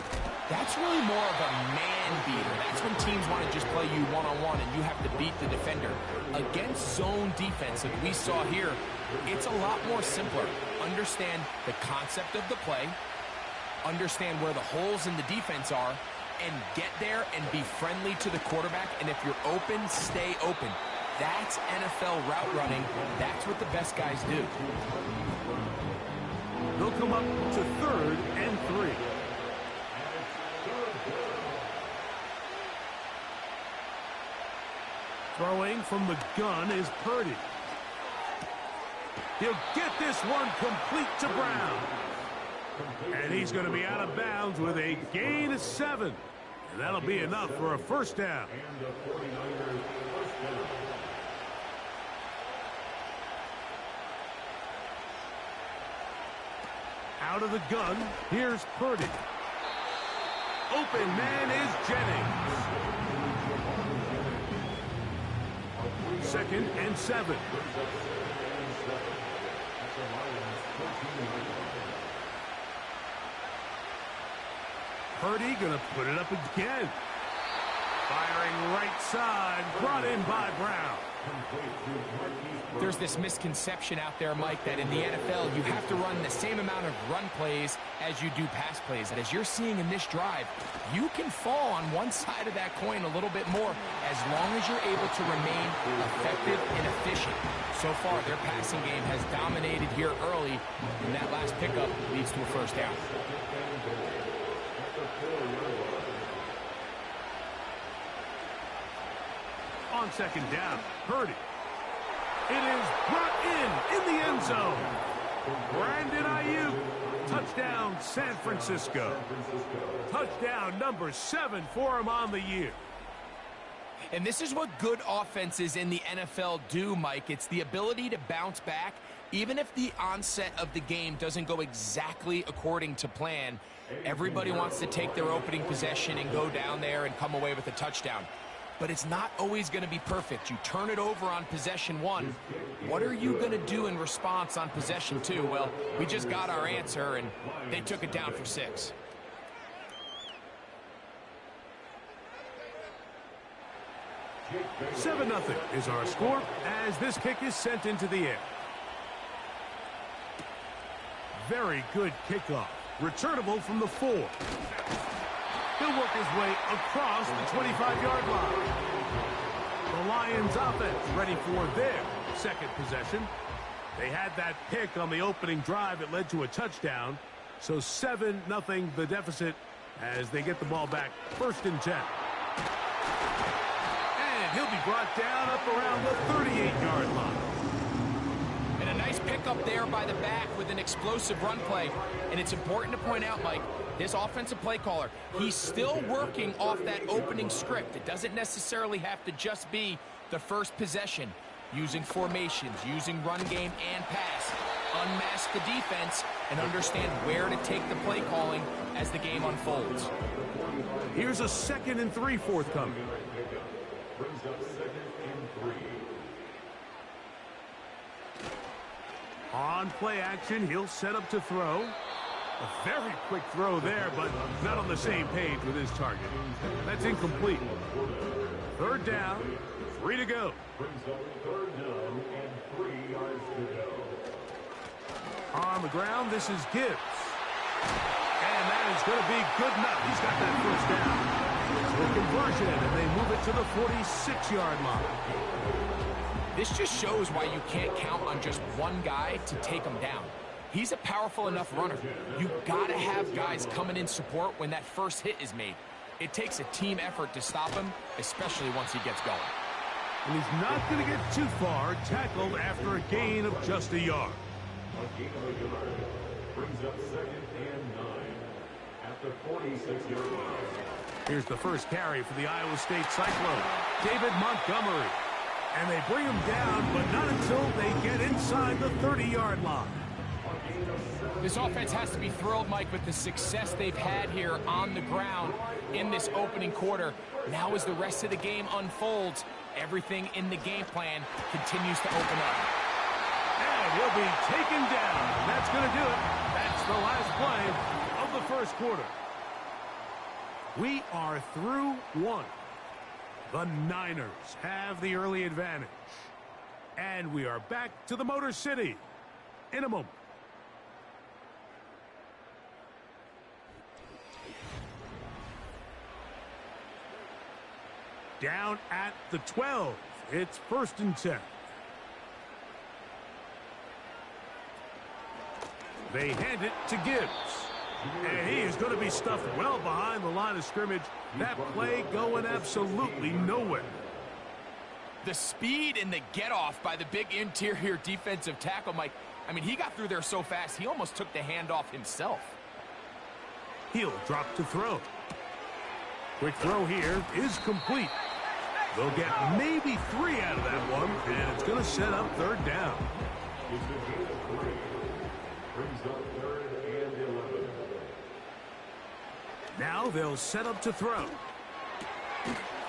that's really more of a man beater. That's when teams want to just play you one-on-one and you have to beat the defender. Against zone defense, like we saw here, it's a lot more simpler. Understand the concept of the play, understand where the holes in the defense are, and get there and be friendly to the quarterback. And if you're open, stay open. That's NFL route running. That's what the best guys do. They'll come up to 3rd and 3. Throwing from the gun is Purdy. He'll get this one complete to Brown. And he's going to be out of bounds with a gain of 7. And that'll be enough for a 1st down. Out of the gun, here's Purdy. Open man is Jennings. 2nd and 7. Purdy gonna put it up again. Firing right side, brought in by Brown. There's this misconception out there, Mike, that in the NFL you have to run the same amount of run plays as you do pass plays. And as you're seeing in this drive, you can fall on one side of that coin a little bit more as long as you're able to remain effective and efficient. So far, their passing game has dominated here early, and that last pickup leads to a 1st down. On 2nd down, Purdy. It is brought in the end zone. Brandon Ayuk. Touchdown, San Francisco. Touchdown number 7 for him on the year. And this is what good offenses in the NFL do, Mike. It's the ability to bounce back, even if the onset of the game doesn't go exactly according to plan. Everybody wants to take their opening possession and go down there and come away with a touchdown. But it's not always going to be perfect. You turn it over on possession 1. What are you going to do in response on possession 2? Well, we just got our answer, and they took it down for 6. Seven 0 is our score as this kick is sent into the air. Very good kickoff. Returnable from the 4. He'll work his way across the 25-yard line. The Lions offense ready for their 2nd possession. They had that pick on the opening drive. It led to a touchdown. So 7-0 the deficit as they get the ball back. 1st and 10. And he'll be brought down up around the 38-yard line. And a nice pickup there by the back with an explosive run play. And it's important to point out, Mike, this offensive play caller, he's still working off that opening script. It doesn't necessarily have to just be the first possession. Using formations, using run game and pass. Unmask the defense and understand where to take the play calling as the game unfolds. Here's a 2nd and 3 forthcoming. On play action, he'll set up to throw. A very quick throw there, but not on the same page with his target. That's incomplete. 3rd down, 3 to go. On the ground, this is Gibbs. And that is going to be good enough. He's got that 1st down. for conversion, and they move it to the 46-yard line. This just shows why you can't count on just one guy to take him down. He's a powerful enough runner. You gotta have guys coming in support when that first hit is made. It takes a team effort to stop him, especially once he gets going. And he's not going to get too far, tackled after a gain of just a yard. A gain of a yard brings up 2nd and 9 at the 46-yard line. Here's the first carry for the Iowa State Cyclone, David Montgomery. And they bring him down, but not until they get inside the 30-yard line. This offense has to be thrilled, Mike, with the success they've had here on the ground in this opening quarter. Now as the rest of the game unfolds, everything in the game plan continues to open up. And he'll be taken down. That's going to do it. That's the last play of the first quarter. We are through one. The Niners have the early advantage. And we are back to the Motor City in a moment. Down at the 12. It's 1st and 10. They hand it to Gibbs. And he is going to be stuffed well behind the line of scrimmage. That play going absolutely nowhere. The speed and the get-off by the big interior defensive tackle, Mike. I mean, he got through there so fast, he almost took the handoff himself. He'll drop to throw. Quick throw here is complete. They'll get maybe 3 out of that one, and it's going to set up 3rd down. Brings up 3rd and 11. Now they'll set up to throw.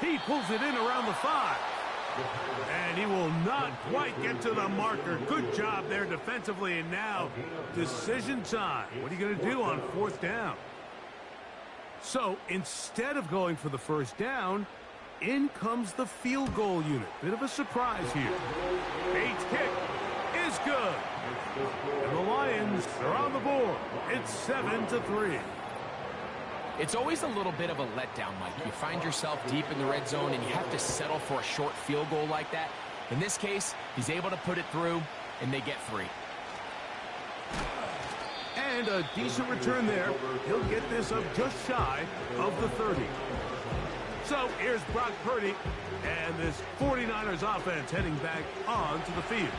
He pulls it in around the 5. And he will not quite get to the marker. Good job there defensively, and now decision time. What are you going to do on 4th down? So instead of going for the 1st down, in comes the field goal unit. Bit of a surprise here. Bates' kick is good. And the Lions are on the board. It's 7-3. It's always a little bit of a letdown, Mike. You find yourself deep in the red zone and you have to settle for a short field goal like that. In this case, he's able to put it through, and they get 3. And a decent return there. He'll get this up just shy of the 30. So here's Brock Purdy and this 49ers offense heading back onto the field.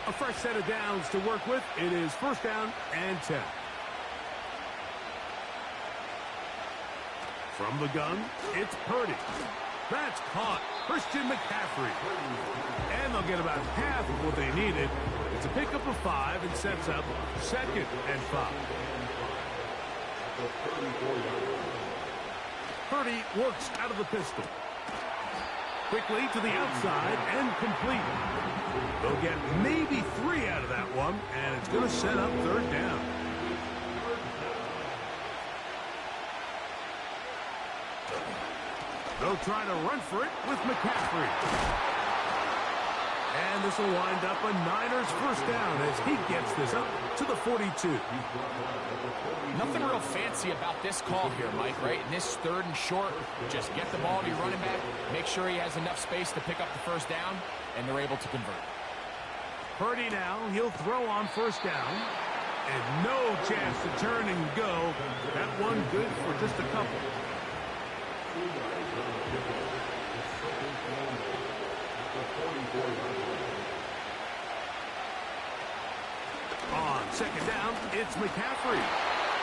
A fresh set of downs to work with. It is 1st down and 10. From the gun, it's Purdy. That's caught. Christian McCaffrey. And they'll get about half of what they needed. It's a pickup of 5 and sets up 2nd and 5. Purdy works out of the pistol. Quickly to the outside and complete. They'll get maybe 3 out of that one, and it's going to set up 3rd down. They'll try to run for it with McCaffrey. And this will wind up a Niners 1st down as he gets this up to the 42. Nothing real fancy about this call here, Mike, right? In this 3rd and short, just get the ball to your running back, make sure he has enough space to pick up the 1st down, and they're able to convert. Purdy now, he'll throw on 1st down, and no chance to turn and go. That one good for just a couple. On 2nd down, it's McCaffrey.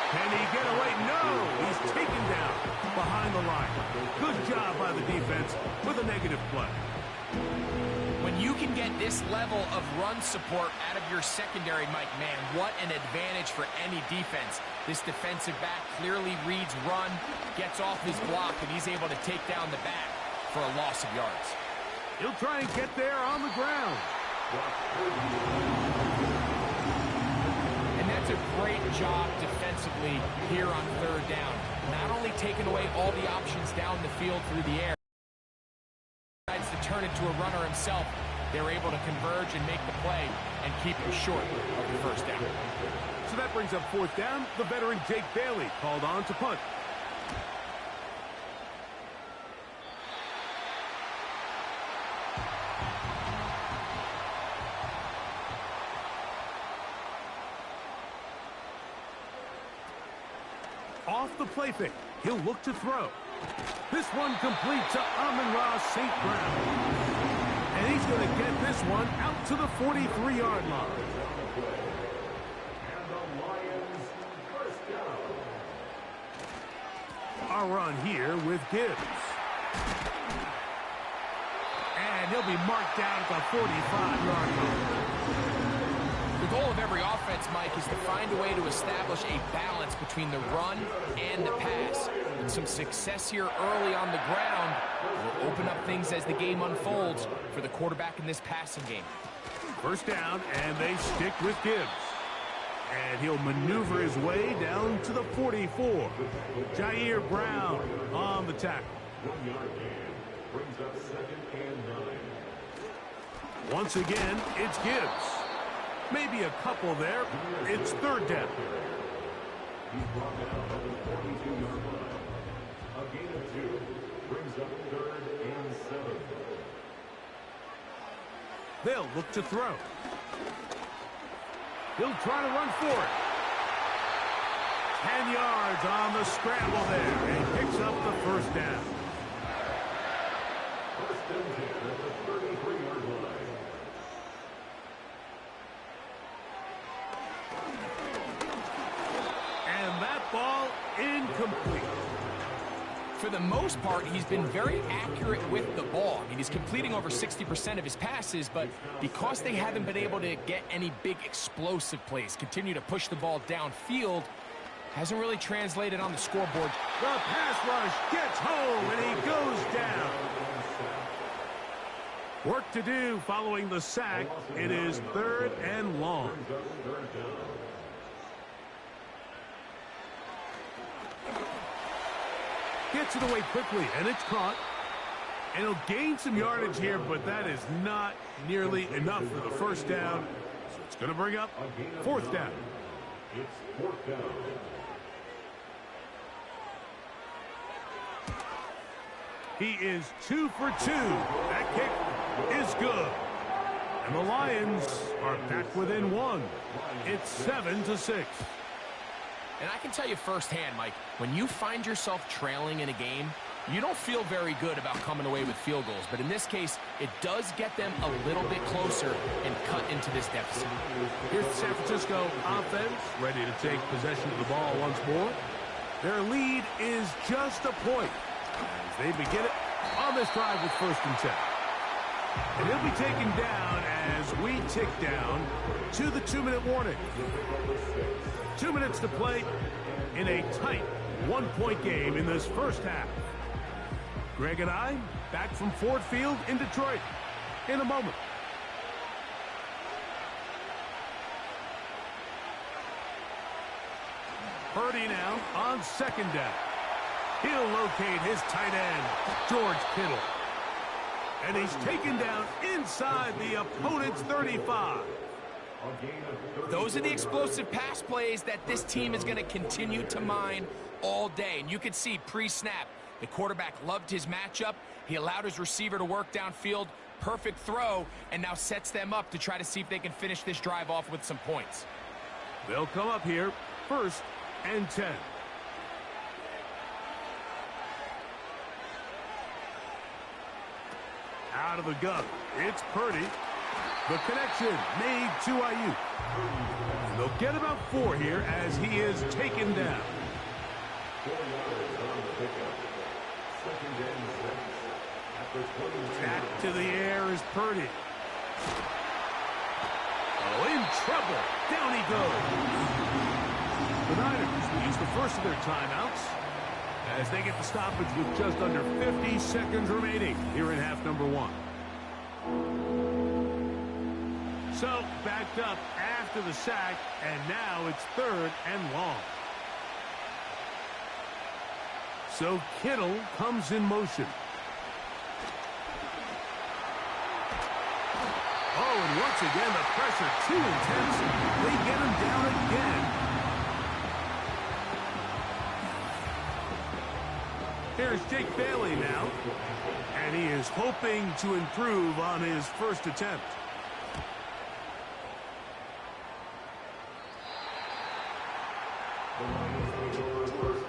Can he get away? No! He's taken down behind the line. Good job by the defense with a negative play. When you can get this level of run support out of your secondary, Mike, man, what an advantage for any defense. This defensive back clearly reads run, gets off his block, and he's able to take down the back for a loss of yards. He'll try and get there on the ground. And that's a great job defensively here on 3rd down. Not only taking away all the options down the field through the air, decides to turn into a runner himself, they're able to converge and make the play and keep him short of the 1st down. So that brings up 4th down. The veteran Jake Bailey called on to punt. Off the play fake, he'll look to throw. This one complete to Amon-Ra St. Brown. And he's going to get this one out to the 43-yard line. And the Lions first down. A run here with Gibbs. And he'll be marked down at the 45-yard line. The goal of every offense, Mike, is to find a way to establish a balance between the run and the pass. And some success here early on the ground will open up things as the game unfolds for the quarterback in this passing game. First down, and they stick with Gibbs. And he'll maneuver his way down to the 44. Jair Brown on the tackle. 1 yard gain brings up 2nd and 9. Once again, it's Gibbs. Maybe a couple there. It's 3rd down. He's brought down at the 42-yard line. A gain of 2 brings up 3rd and 7. They'll look to throw. He'll try to run for it. 10 yards on the scramble there, and picks up the first down. First and 10 at the 33-yard line. And that ball incomplete. For the most part, he's been very accurate with the ball. I mean, he's completing over 60% of his passes, but because they haven't been able to get any big explosive plays, continue to push the ball downfield, hasn't really translated on the scoreboard. The pass rush gets home, and he goes down. Work to do following the sack. It is 3rd and long. Gets it away quickly, and it's caught. And he'll gain some yardage here, but that is not nearly enough for the first down. So it's going to bring up 4th down. It's 4th down. He is 2 for 2. That kick is good. And the Lions are back within 1. It's 7-6. And I can tell you firsthand, Mike, when you find yourself trailing in a game, you don't feel very good about coming away with field goals. But in this case, it does get them a little bit closer and cut into this deficit. Here's the San Francisco offense, ready to take possession of the ball once more. Their lead is just a point as they begin it on this drive with 1st and 10. And he'll be taken down as we tick down to the 2-minute warning. 2 minutes to play in a tight 1-point game in this first half. Greg and I back from Ford Field in Detroit in a moment. Purdy now on 2nd down. He'll locate his tight end, George Kittle. And he's taken down inside the opponent's 35. Those are the explosive pass plays that this team is going to continue to mine all day. And you can see pre-snap, the quarterback loved his matchup. He allowed his receiver to work downfield. Perfect throw, and now sets them up to try to see if they can finish this drive off with some points. They'll come up here 1st and 10. Out of the gun, it's Purdy. The connection made to Ayuk. And they'll get about 4 here as he is taken down. 4 yards on the pickup. 2nd and 6 at the 20. Back to the air is Purdy. Oh, in trouble. Down he goes. The Niners will use the first of their timeouts as they get the stoppage with just under 50 seconds remaining here in half number 1. So, backed up after the sack, and now it's 3rd and long. So, Kittle comes in motion. Oh, and once again, the pressure too intense. They get him down again. Here's Jake Bailey now, and he is hoping to improve on his first attempt. The Lions take over 1st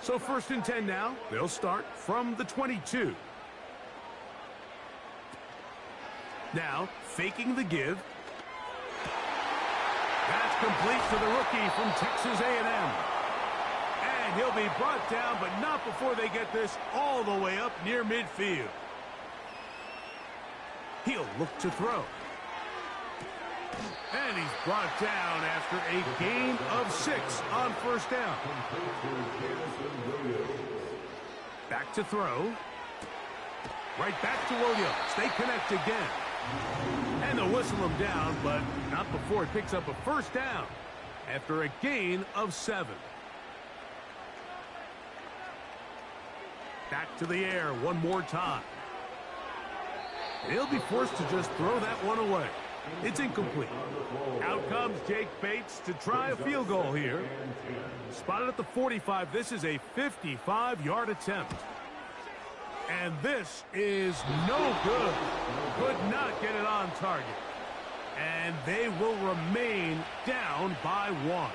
So 1st and 10 now. They'll start from the 22. Now, faking the give. That's complete to the rookie from Texas A&M. And he'll be brought down, but not before they get this all the way up near midfield. He'll look to throw. And he's brought down after a gain of 6 on 1st down. Back to throw. Right back to Williams. They connect again. And they'll whistle him down, but not before he picks up a 1st down after a gain of 7. Back to the air one more time. He'll be forced to just throw that one away. It's incomplete. Out comes Jake Bates to try a field goal here. Spotted at the 45. This is a 55-yard attempt. And this is no good. Could not get it on target. And they will remain down by 1.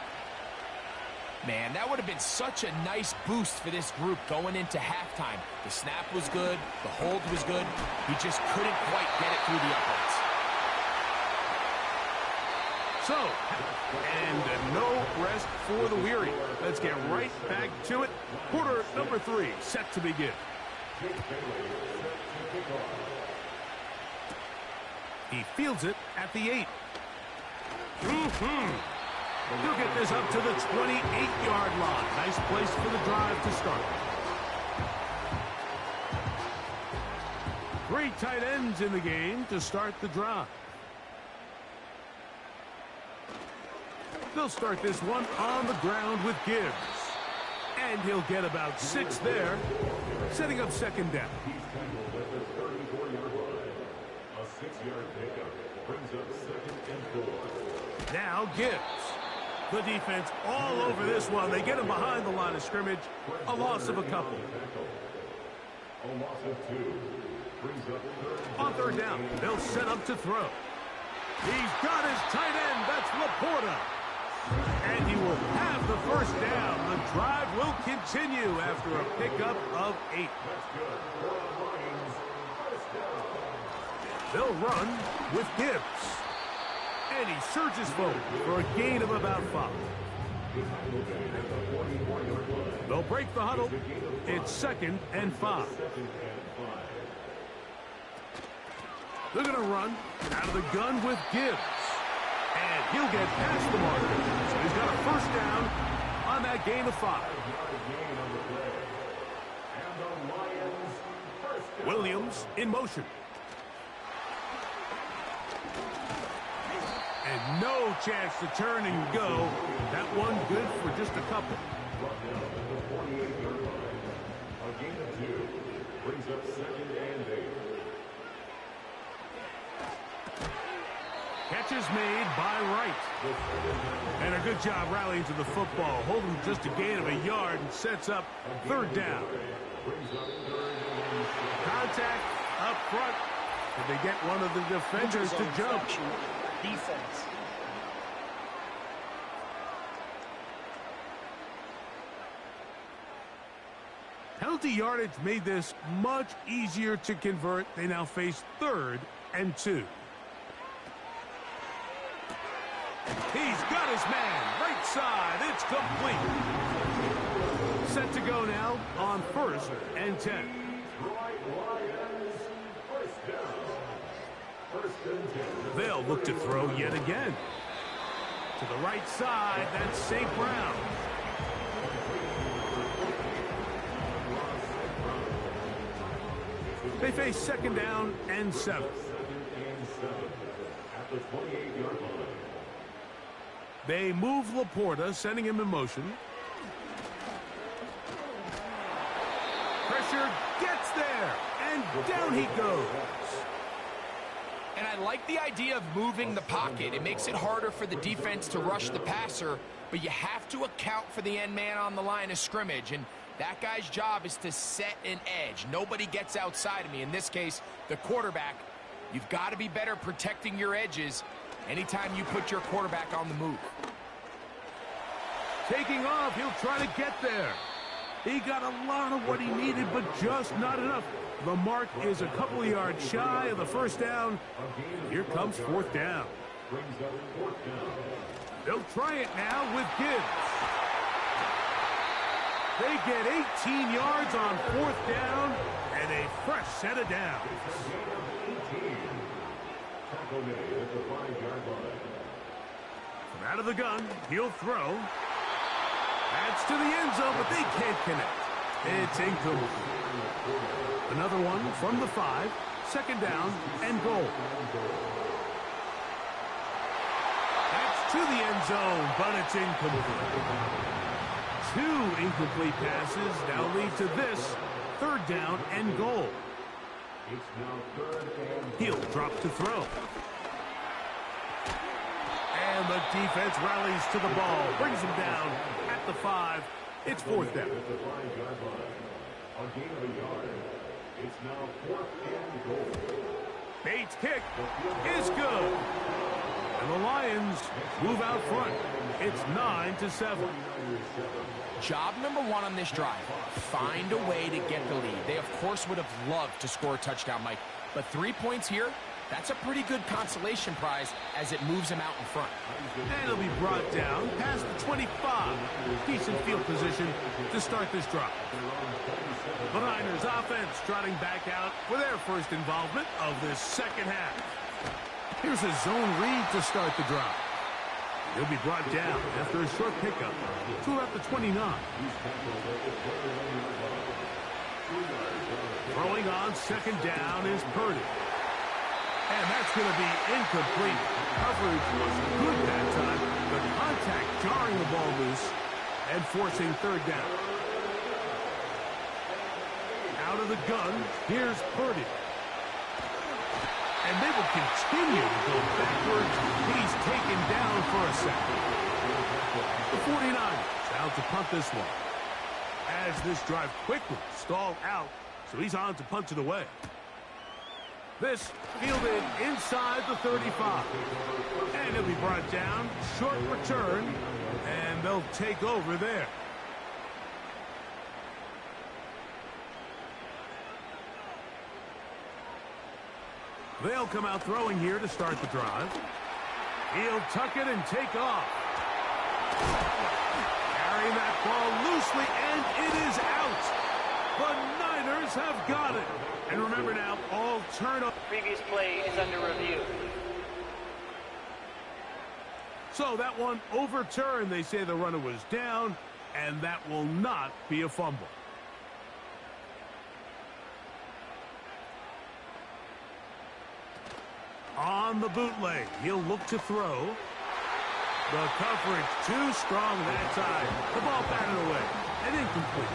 Man, that would have been such a nice boost for this group going into halftime. The snap was good. The hold was good. He just couldn't quite get it through the uprights. So, and no rest for the weary. Let's get right back to it. Quarter number 3 set to begin. He fields it at the 8. He'll get this up to the 28-yard line. Nice place for the drive to start. 3 tight ends in the game to start the drive. They'll start this one on the ground with Gibbs. And he'll get about 6 there, setting up 2nd down. He's tackled at the 34-yard line. A 6-yard pickup brings up 2nd and 4. Now Gibbs. The defense all over this one. They get him behind the line of scrimmage. A loss of a couple. A loss of 2. Brings up 3rd. On 3rd down, they'll set up to throw. He's got his tight end. That's Laporta. And he will have the 1st down. The drive will continue after a pickup of 8. They'll run with Gibbs. And he surges forward for a gain of about 5. They'll break the huddle. It's 2nd and 5. They're going to run out of the gun with Gibbs. And he'll get past the marker. So he's got a 1st down on that gain of 5. Williams in motion. And no chance to turn and go. That one good for just a couple. A gain of 2 brings up 2nd and 8. Catch is made by Wright. And a good job rallying to the football. Holding just a gain of a yard and sets up 3rd down. Contact up front. Did they get one of the defenders to jump? Defense. Penalty yardage made this much easier to convert. They now face 3rd and 2. He's got his man. Right side. It's complete. Set to go now on 1st and 10. They'll look to throw yet again. To the right side, that's St. Brown. They face 2nd down and 7. At the 28-yard line. They move Laporta, sending him in motion. Pressure gets there, and down he goes. And I like the idea of moving the pocket. It makes it harder for the defense to rush the passer, but you have to account for the end man on the line of scrimmage, and that guy's job is to set an edge. Nobody gets outside of me. In this case, the quarterback. You've got to be better protecting your edges anytime you put your quarterback on the move. Taking off, he'll try to get there. He got a lot of what he needed, but just not enough. The mark is a couple of yards shy of the first down. Here comes fourth down. They'll try it now with Gibbs. They get 18 yards on fourth down and a fresh set of downs. From out of the gun, he'll throw. That's to the end zone, but they can't connect. It's incomplete. Another one from the 5. Second down and goal. That's to the end zone, but it's incomplete. 2 incomplete passes now lead to this third down and goal. He'll drop to throw. And the defense rallies to the ball, brings him down at the 5. It's fourth down. It's now 4th and goal. Bates' kick is good. And the Lions move out front. It's 9-7. Job number 1 on this drive, find a way to get the lead. They, of course, would have loved to score a touchdown, Mike. But 3 points here, that's a pretty good consolation prize as it moves them out in front. And it'll be brought down past the 25. Decent field position to start this drive. The Niners offense trotting back out for their first involvement of this second half. Here's a zone read to start the drive. He'll be brought down after a short pickup to about the 29. Throwing on second down is Purdy. And that's going to be incomplete. Coverage was good that time, but contact jarring the ball loose and forcing third down. Out of the gun, here's Purdy. And they will continue to go backwards. He's taken down for a second. The 49ers out to punt this one. As this drive quickly stalled out, so he's on to punt it away. This fielded inside the 35. And it'll be brought down. Short return. And they'll take over there. They'll come out throwing here to start the drive. He'll tuck it and take off. Carrying that ball loosely, and it is out. The Niners have got it. And remember now, all turnovers. Previous play is under review. So that one overturned. They say the runner was down, and that will not be a fumble. On the bootleg, he'll look to throw. The coverage too strong that time. The ball batted away and incomplete.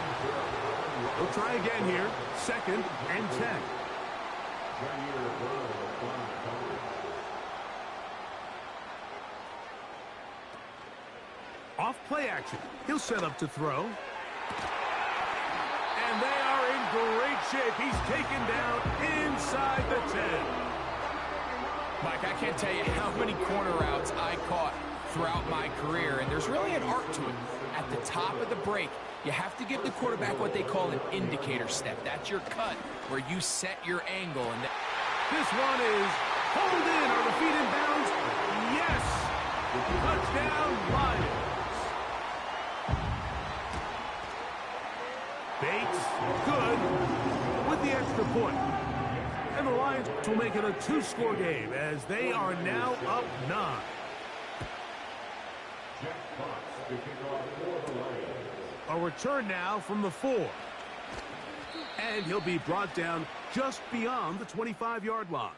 We'll try again here. 2nd and 10. Off play action. He'll set up to throw. And they are in great shape. He's taken down inside the 10. Mike, I can't tell you how many corner routes I caught throughout my career, and there's really an art to it. At the top of the break, you have to give the quarterback what they call an indicator step. That's your cut, where you set your angle. And this one is hold in. Are the feet in bounds? Yes! Touchdown, Lions. Bates, good, with the extra point. And the Lions will make it a 2-score game as they are now up 9. A return now from the 4. And he'll be brought down just beyond the 25-yard line.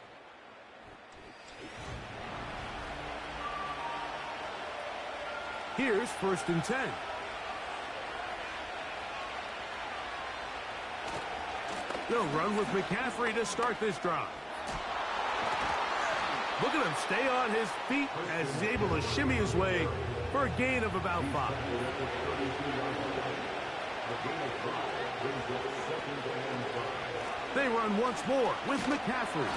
Here's 1st and 10. They'll run with McCaffrey to start this drive. Look at him stay on his feet as he's able to shimmy his way for a gain of about 5. They run once more with McCaffrey.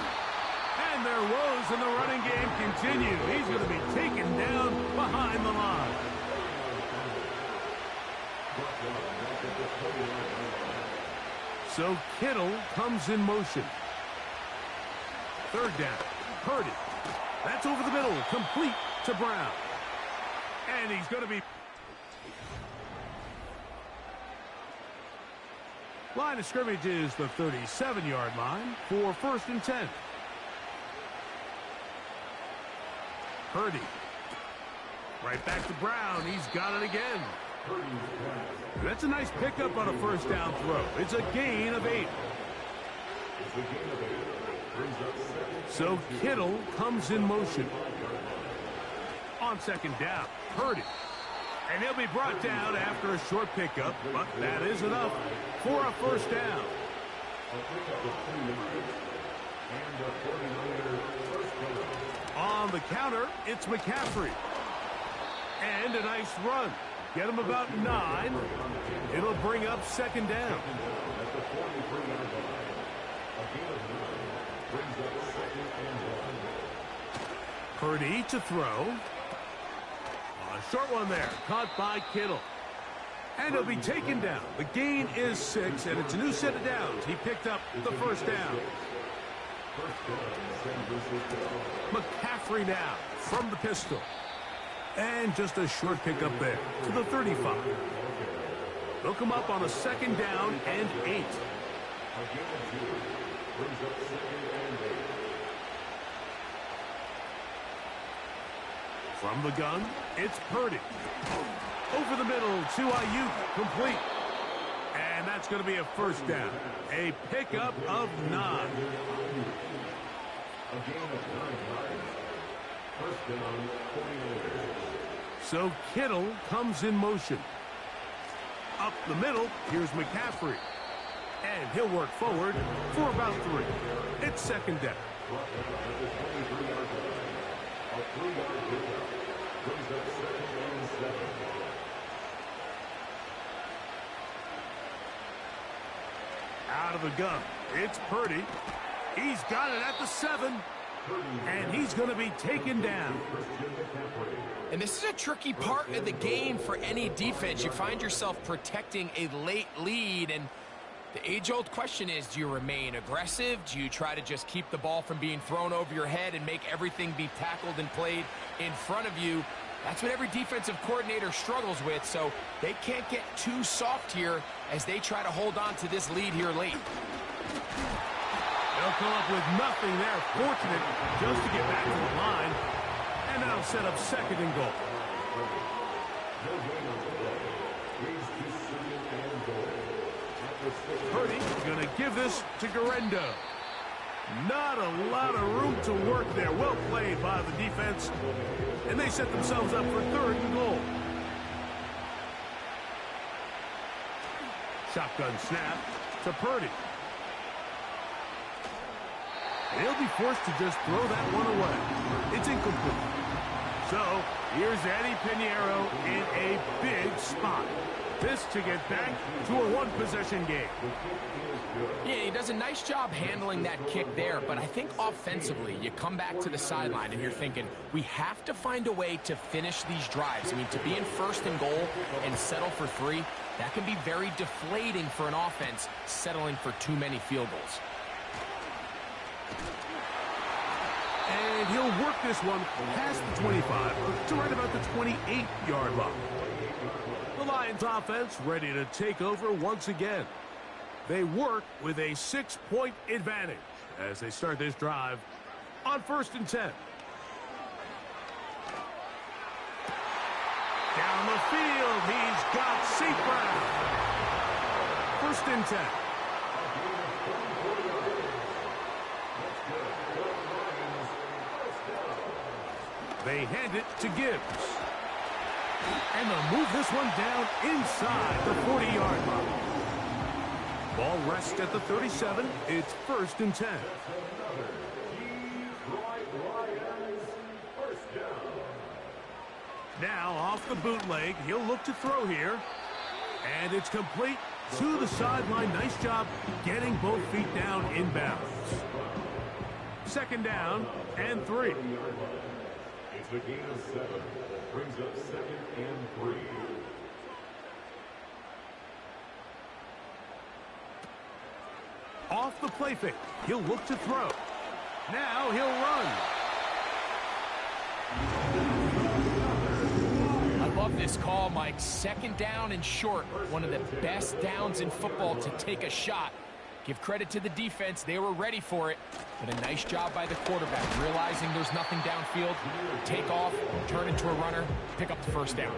And their woes in the running game continue. He's going to be taken down behind the line. So Kittle comes in motion. Third down. Purdy. That's over the middle. Complete to Brown. And he's going to be... Line of scrimmage is the 37-yard line for 1st and 10. Purdy. Right back to Brown. He's got it again. That's a nice pickup on a 1st down throw. It's a gain of 8. So Kittle comes in motion. On 2nd down, Purdy. And he'll be brought down after a short pickup, but that is enough for a 1st down. On the counter, it's McCaffrey. And a nice run. Get him about 9. It'll bring up 2nd down. Purdy to throw. A short one there, caught by Kittle. And he'll be taken down. The gain is 6, and it's a new set of downs. He picked up the 1st down. McCaffrey now from the pistol. And just a short pickup there to the 35. They'll come up on a 2nd down and 8. From the gun, it's Purdy. Over the middle to Ayuk, complete. And that's going to be a 1st down. A pickup of 9. So Kittle comes in motion. Up the middle, here's McCaffrey. And he'll work forward for about 3. It's 2nd down. Out of the gun, it's Purdy. He's got it at the 7. And he's going to be taken down. And this is a tricky part of the game for any defense. You find yourself protecting a late lead, and the age-old question is, do you remain aggressive? Do you try to just keep the ball from being thrown over your head and make everything be tackled and played in front of you? That's what every defensive coordinator struggles with, so they can't get too soft here as they try to hold on to this lead here late. They'll come up with nothing there. Fortunate just to get back to the line. And that'll set up 2nd and goal. Purdy going to give this to Guerendo. Not a lot of room to work there. Well played by the defense. And they set themselves up for 3rd and goal. Shotgun snap to Purdy. He'll be forced to just throw that one away. It's incomplete. So, here's Eddie Pinheiro in a big spot. This to get back to a 1-possession game. Yeah, he does a nice job handling that kick there, but I think offensively, you come back to the sideline and you're thinking, we have to find a way to finish these drives. I mean, to be in 1st and goal and settle for 3, that can be very deflating for an offense settling for too many field goals. And he'll work this one past the 25 to right about the 28-yard line. The Lions offense ready to take over once again. They work with a 6-point advantage as they start this drive on 1st and 10. Down the field, he's got St. Brown. 1st and 10. They hand it to Gibbs. And they'll move this one down inside the 40-yard line. Ball rests at the 37. It's 1st and 10. Now off the bootleg, he'll look to throw here. And it's complete to the sideline. Nice job getting both feet down inbounds. 2nd down and 3. It's a gain of 7. Brings up 2nd and 3. Off the play fake. He'll look to throw. Now he'll run. I love this call, Mike. Second down and short. One of the best downs in football to take a shot. Give credit to the defense. They were ready for it. But a nice job by the quarterback, realizing there's nothing downfield. Take off, turn into a runner, pick up the first down.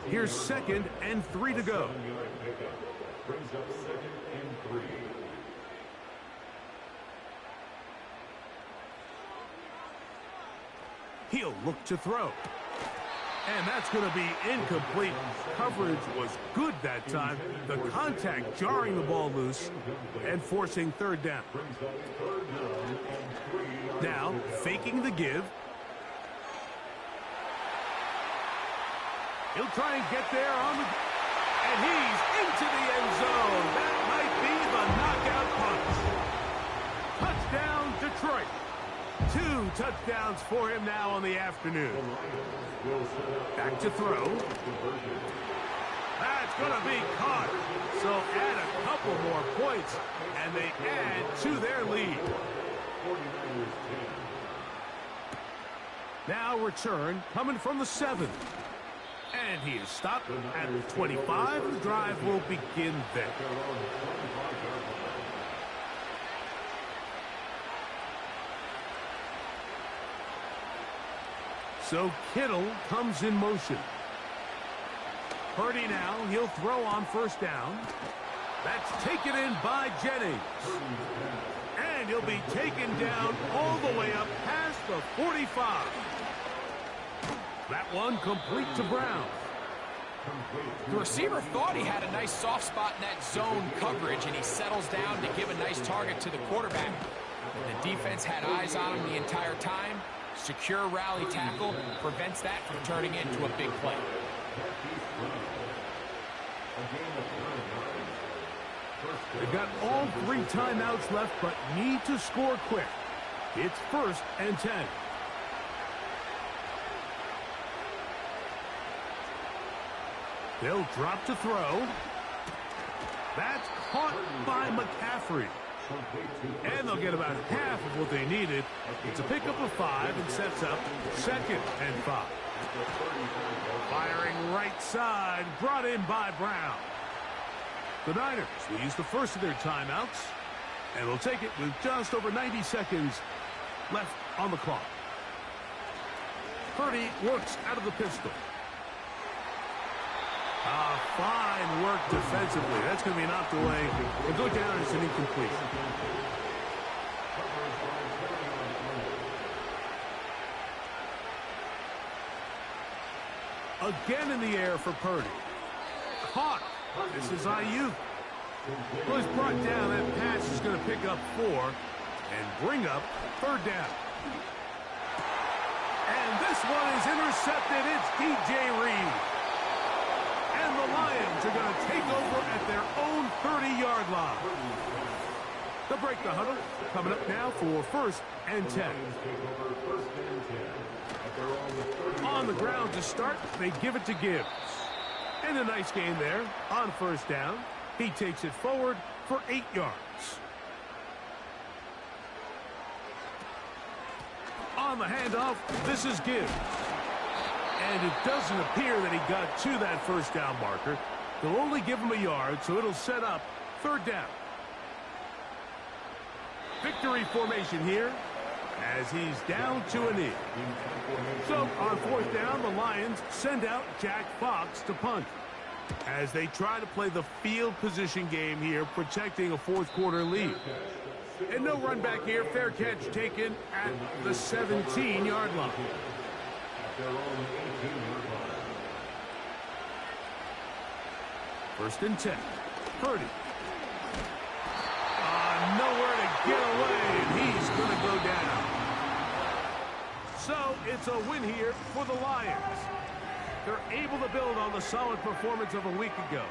Here's 2nd and 3 to go. Brings up 2nd and 3. He'll look to throw. And that's going to be incomplete. Coverage was good that time. The contact jarring the ball loose and forcing 3rd down. Now, faking the give. He'll try and get there on the... And he's into the end zone. That might be the knockout punch. Touchdown, Detroit. 2 touchdowns for him now on the afternoon. Back to throw. That's going to be caught. So add a couple more points, and they add to their lead. Now return coming from the 7. And he is stopped at the 25. The drive will begin there. So Kittle comes in motion. Purdy now, he'll throw on 1st down. That's taken in by Jennings. And he'll be taken down all the way up past the 45. That one complete to Brown. The receiver thought he had a nice soft spot in that zone coverage, and he settles down to give a nice target to the quarterback. The defense had eyes on him the entire time. Secure rally tackle prevents that from turning into a big play. They've got all 3 timeouts left, but need to score quick. It's 1st and 10. They'll drop to throw. That's caught by McCaffrey. And they'll get about half of what they needed. It's a pickup of 5 and sets up 2nd and 5. Firing right side, brought in by Brown. The Niners will use the first of their timeouts, and will take it with just over 90 seconds left on the clock. Purdy works out of the pistol. Fine work defensively. That's going to be knocked away. We'll go down as an incomplete. Again in the air for Purdy. Caught. This is Ayuk. Well, he's brought down. That pass is going to pick up 4 and bring up 3rd down. And this one is intercepted. It's DJ Reed. And the Lions are going to take over at their own 30-yard line. They'll break the huddle. Coming up now for 1st and 10. On the ground to start, they give it to Gibbs. And a nice gain there on 1st down. He takes it forward for 8 yards. On the handoff, this is Gibbs. And it doesn't appear that he got to that 1st down marker. They'll only give him a yard, so it'll set up 3rd down. Victory formation here as he's down to a knee. So on 4th down, the Lions send out Jack Fox to punt as they try to play the field position game here, protecting a 4th quarter lead. And no run back here. Fair catch taken at the 17-yard line. 1st and 10. Purdy. Nowhere to get away, and he's going to go down. So it's a win here for the Lions. They're able to build on the solid performance of a week ago.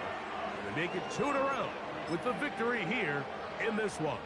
They make it 2 in a row with the victory here in this one.